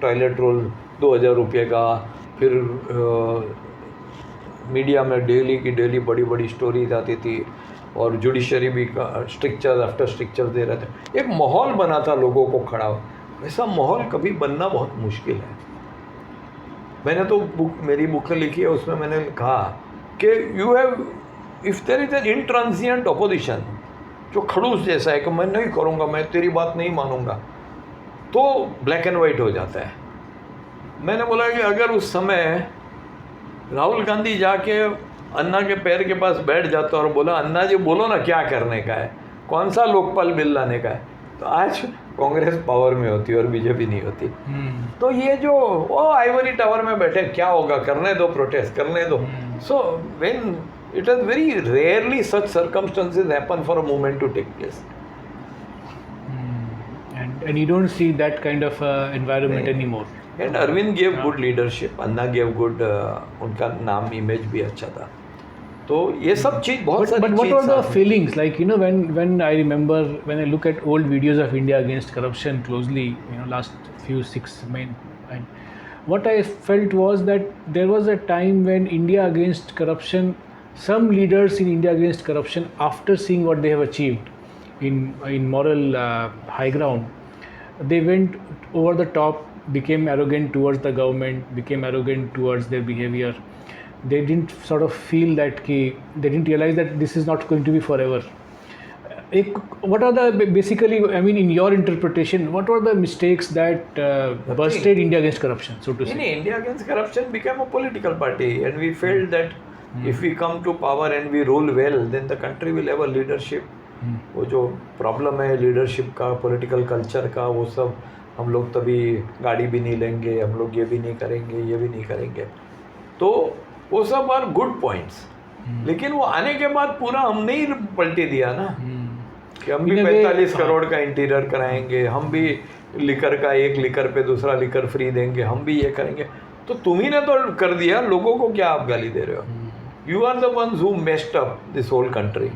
टॉयलेट रोल 2000 रुपये का, फिर मीडिया में डेली की डेली बड़ी बड़ी स्टोरीज आती थी, और जुडिशरी भी स्ट्रिक्चर आफ्टर स्ट्रिक्चर दे रहे थे. एक माहौल बना था लोगों को खड़ा. वैसा माहौल कभी बनना बहुत मुश्किल है. मैंने तो मेरी बुक लिखी है, उसमें मैंने कहा कि you have, if there is an intransigent opposition जो खड़ूस जैसा है कि मैं नहीं करूँगा, मैं तेरी बात नहीं मानूंगा, तो ब्लैक एंड वाइट हो जाता है. मैंने बोला कि अगर उस समय राहुल गांधी जाके अन्ना के पैर के पास बैठ जाता और बोला, अन्ना जी बोलो ना क्या करने का है, कौन सा लोकपाल बिल लाने का है, तो आज कांग्रेस पावर में होती और बीजेपी नहीं होती. तो ये जो वो आइवरी टावर में बैठे, क्या होगा, करने दो, प्रोटेस्ट करने दो. So when It is very rarely such circumstances happen for a movement to take place. And you don't see that kind of environment नहीं. anymore. And Arvind gave good leadership, Anna gave good, उनका नाम image भी अच्छा था. तो ये सब चीज़ बहुत सारी But what cheese are the साथ में. feelings like, you know, when I remember, when I look at old videos of India against corruption closely, you know, last few 6 months, and what I felt was that there was a time when India against corruption, some leaders in India against corruption, after seeing what they have achieved in moral high ground, they went over the top, became arrogant towards the government, became arrogant towards their behavior. They didn't sort of feel that they didn't realize that this is not going to be forever. What are the basically, I mean, in your interpretation, what were the mistakes that busted India against corruption, so to say? India against corruption became a political party, and we felt that if we come to power and we rule well, then the country will have a leadership. वो जो problem है leadership का, political culture का, वो सब हम लोग तभी गाड़ी भी नहीं लेंगे, हम लोग ये भी नहीं करेंगे, ये भी नहीं करेंगे. तो वो सब आर गुड पॉइंट्स. लेकिन वो आने के बाद पूरा हमने ही पलटी दिया ना, कि हम भी 45 करोड़ का इंटीरियर कराएंगे, हम भी लिकर का एक लिकर पे दूसरा लिकर फ्री देंगे, हम भी ये करेंगे. तो तुम ही ने तो कर दिया, लोगों को क्या आप गाली दे रहे हो? You are the ones who messed up this whole country.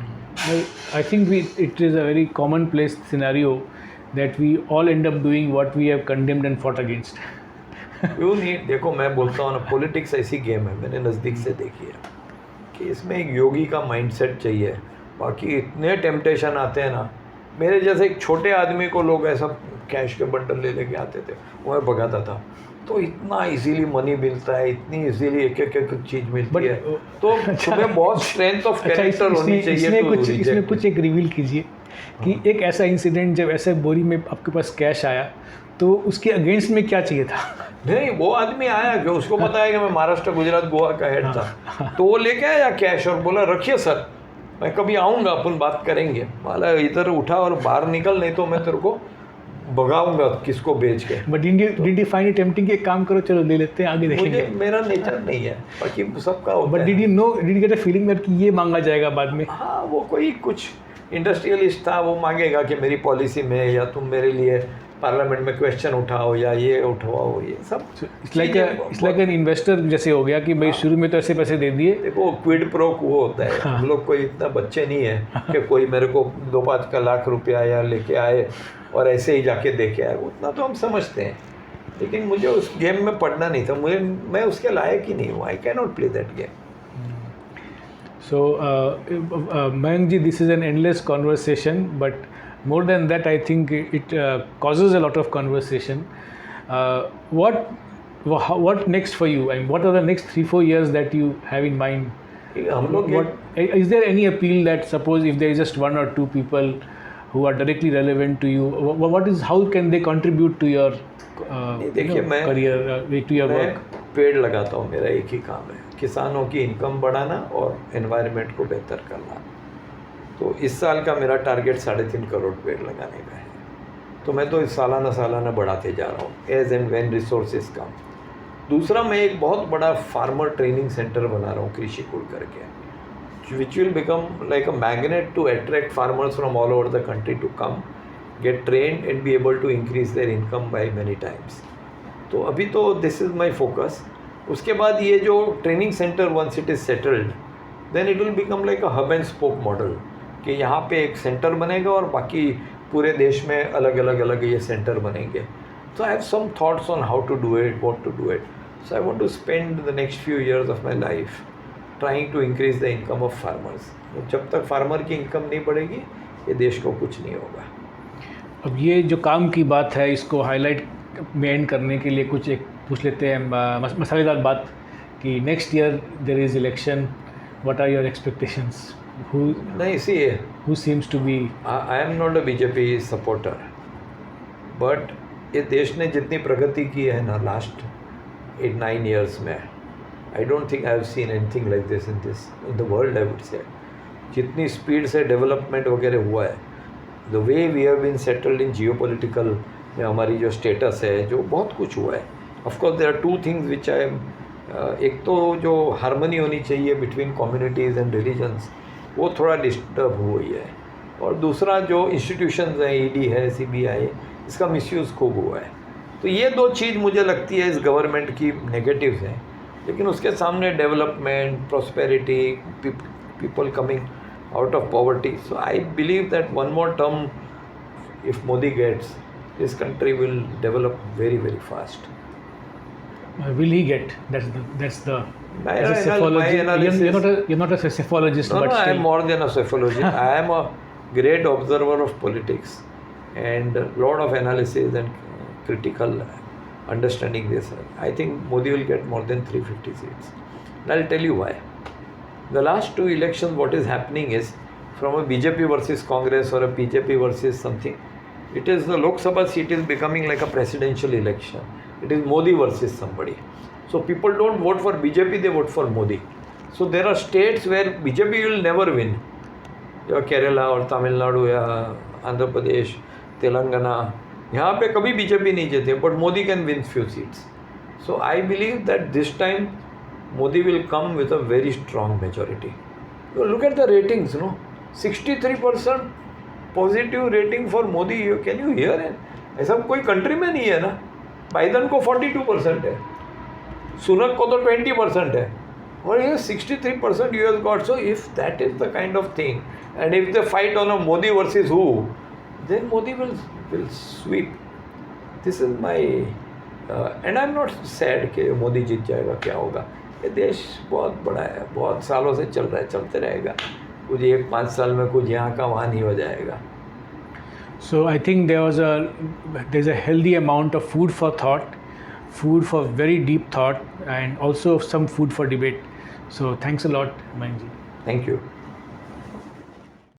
I think it is a very commonplace scenario that we all end up doing what we have condemned and fought against. क्यों नहीं? देखो मैं बोलता हूँ ना, politics ऐसी game है, मैंने नज़दीक से देखी है कि इसमें एक योगी का माइंडसेट चाहिए. बाकी इतने टेम्पटेशन आते हैं ना, मेरे जैसे एक छोटे आदमी को लोग ऐसा कैश के बंडल ले लेके आते थे, वो मैं भगाता था. तो इतना इजीली मनी मिलता है, इतनी इजीली एक चीज़ मिलती है, तो तुम्हें बहुत स्ट्रेंथ ऑफ कैरेक्टर होनी चाहिए. इसमें कुछ एक रिवील कीजिए कि एक ऐसा इंसिडेंट जब ऐसे बोरी में आपके पास कैश आया तो उसके अगेंस्ट में क्या चाहिए था? नहीं, वो आदमी आया कि उसको पता है कि मैं महाराष्ट्र, गुजरात, गोवा का हेड था, तो वो लेके आया कैश और बोला रखिए सर, मैं कभी आऊँगा, अपन बात करेंगे. माला इधर उठा और बाहर निकल, नहीं तो मैं तेरे को भगाऊंगा किसको बेच के. But did you find it tempting, एक काम करो चलो ले लेते हैं, आगे देखेंगे? मुझे मेरा नेचर नहीं है, बाकी सबका होता है. But did you get a feeling that कि ये मांगा जाएगा बाद में? हाँ, वो कोई कुछ इंडस्ट्रियलिस्ट था, वो मांगेगा कि मेरी पॉलिसी में या तुम मेरे लिए पार्लियामेंट में क्वेश्चन उठाओ या ये उठवाओ, ये सब. इट्स लाइक एन इन्वेस्टर जैसे हो गया कि भाई शुरू में तो ऐसे पैसे दे दिए. देखो क्विड प्रो वो होता है. हम लोग कोई इतना बच्चे नहीं है कि कोई मेरे को 2-5 लाख रुपया या लेके आए और ऐसे ही जाके दे के आए, उतना तो हम समझते हैं. लेकिन मुझे उस गेम में पढ़ना नहीं था, मैं उसके लायक ही नहीं हूँ. I can not play that game. So, Mayank ji, this is an endless conversation, but more than that, I think it causes a lot of conversation. What next for you? I mean, what are the next 3-4 years that you have in mind? Is there any appeal that, suppose if there is just 1 or 2 people who are directly relevant to you, how can they contribute to your career, to your work? पेड़ लगाता हूँ, मेरा एक ही काम है, किसानों की income बढ़ाना और एनवायरनमेंट को बेहतर करना. तो इस साल का मेरा टारगेट 3.5 करोड़ पेड़ लगाने का है. तो मैं तो सालाना बढ़ाते जा रहा हूँ एज एंड व्हेन रिसोर्सेज कम. दूसरा, मैं एक बहुत बड़ा फार्मर ट्रेनिंग सेंटर बना रहा हूँ कृषि कुल करके, which will become like a magnet to attract farmers from all over the country to come get trained and be able to increase their income by many times. तो अभी तो this is my focus. उसके बाद ये जो training centre once it is settled, then it will become like a hub and spoke model, कि यहाँ पे एक सेंटर बनेगा और बाकी पूरे देश में अलग अलग ये सेंटर बनेंगे. So I have some thoughts on how to do it, what to do it. So I want to spend the next few years of my life trying to increase the income of farmers. जब तक farmer की income नहीं बढ़ेगी, ये देश को कुछ नहीं होगा. अब ये जो काम की बात है, इसको हाईलाइट में एंड करने के लिए कुछ एक पूछ लेते हैं मसालेदार बात, कि next year there is election, what are your expectations? नहीं, see who seems to be? I am not a BJP supporter, but ये देश ने जितनी प्रगति की है ना लास्ट 8-9 years में, I don't think I have seen anything like this in the world. I would say जितनी स्पीड से डेवलपमेंट वगैरह हुआ है, the way we have been settled in geopolitical में, हमारी जो स्टेटस है, जो बहुत कुछ हुआ है. Of course there are 2 things which I am एक तो जो हारमोनी होनी चाहिए बिटवीन कम्युनिटीज़ एंड रिलीजन्स वो थोड़ा डिस्टर्ब हुई है, और दूसरा जो इंस्टीट्यूशंस हैं, ईडी है, सीबीआई, इसका मिसयूज़ खूब हुआ है। तो ये दो चीज़ मुझे लगती है इस गवर्नमेंट की नेगेटिव्स हैं, लेकिन उसके सामने development, prosperity, people coming out of poverty, so I believe that one more term if Modi gets, this country will develop very very fast. Will he get? That's the My as a anal- psephologist. my analysis- You're not a psephologist, No, but no, I still. am more than a psephologist. I am a great observer of politics and a lot of analysis and critical understanding this. I think Modi will get more than 350 seats. And I'll tell you why. The last two elections, what is happening is from a BJP versus Congress or a BJP versus something, it is the Lok Sabha seat is becoming like a presidential election. It is Modi versus somebody. So people don't vote for BJP, they vote for Modi. So there are states where BJP will never win. या केरला और तमिलनाडु या आंध्र प्रदेश, तेलंगाना, यहाँ पे कभी BJP नहीं जीते, but Modi can win few seats. So I believe that this time Modi will come with a very strong majority. Look at the ratings, no 63% positive rating for Modi. Can you hear है? ऐसा कोई कंट्री में नहीं है ना. Biden को 42% है, सुनक को तो 20% है, और ये 63% US got. So if that is the kind of thing, and if they fight on a Modi versus who, then Modi will sweep. This is my and I'm not sad कि मोदी जीत जाएगा, क्या होगा. ये देश बहुत बड़ा है, बहुत सालों से चल रहा है, चलते रहेगा. कुछ 1-5 साल में कुछ यहाँ का वहाँ नहीं हो जाएगा. So I think there's a healthy amount of food for thought, food for very deep thought, and also some food for debate. So thanks a lot, Mayank ji. Thank you.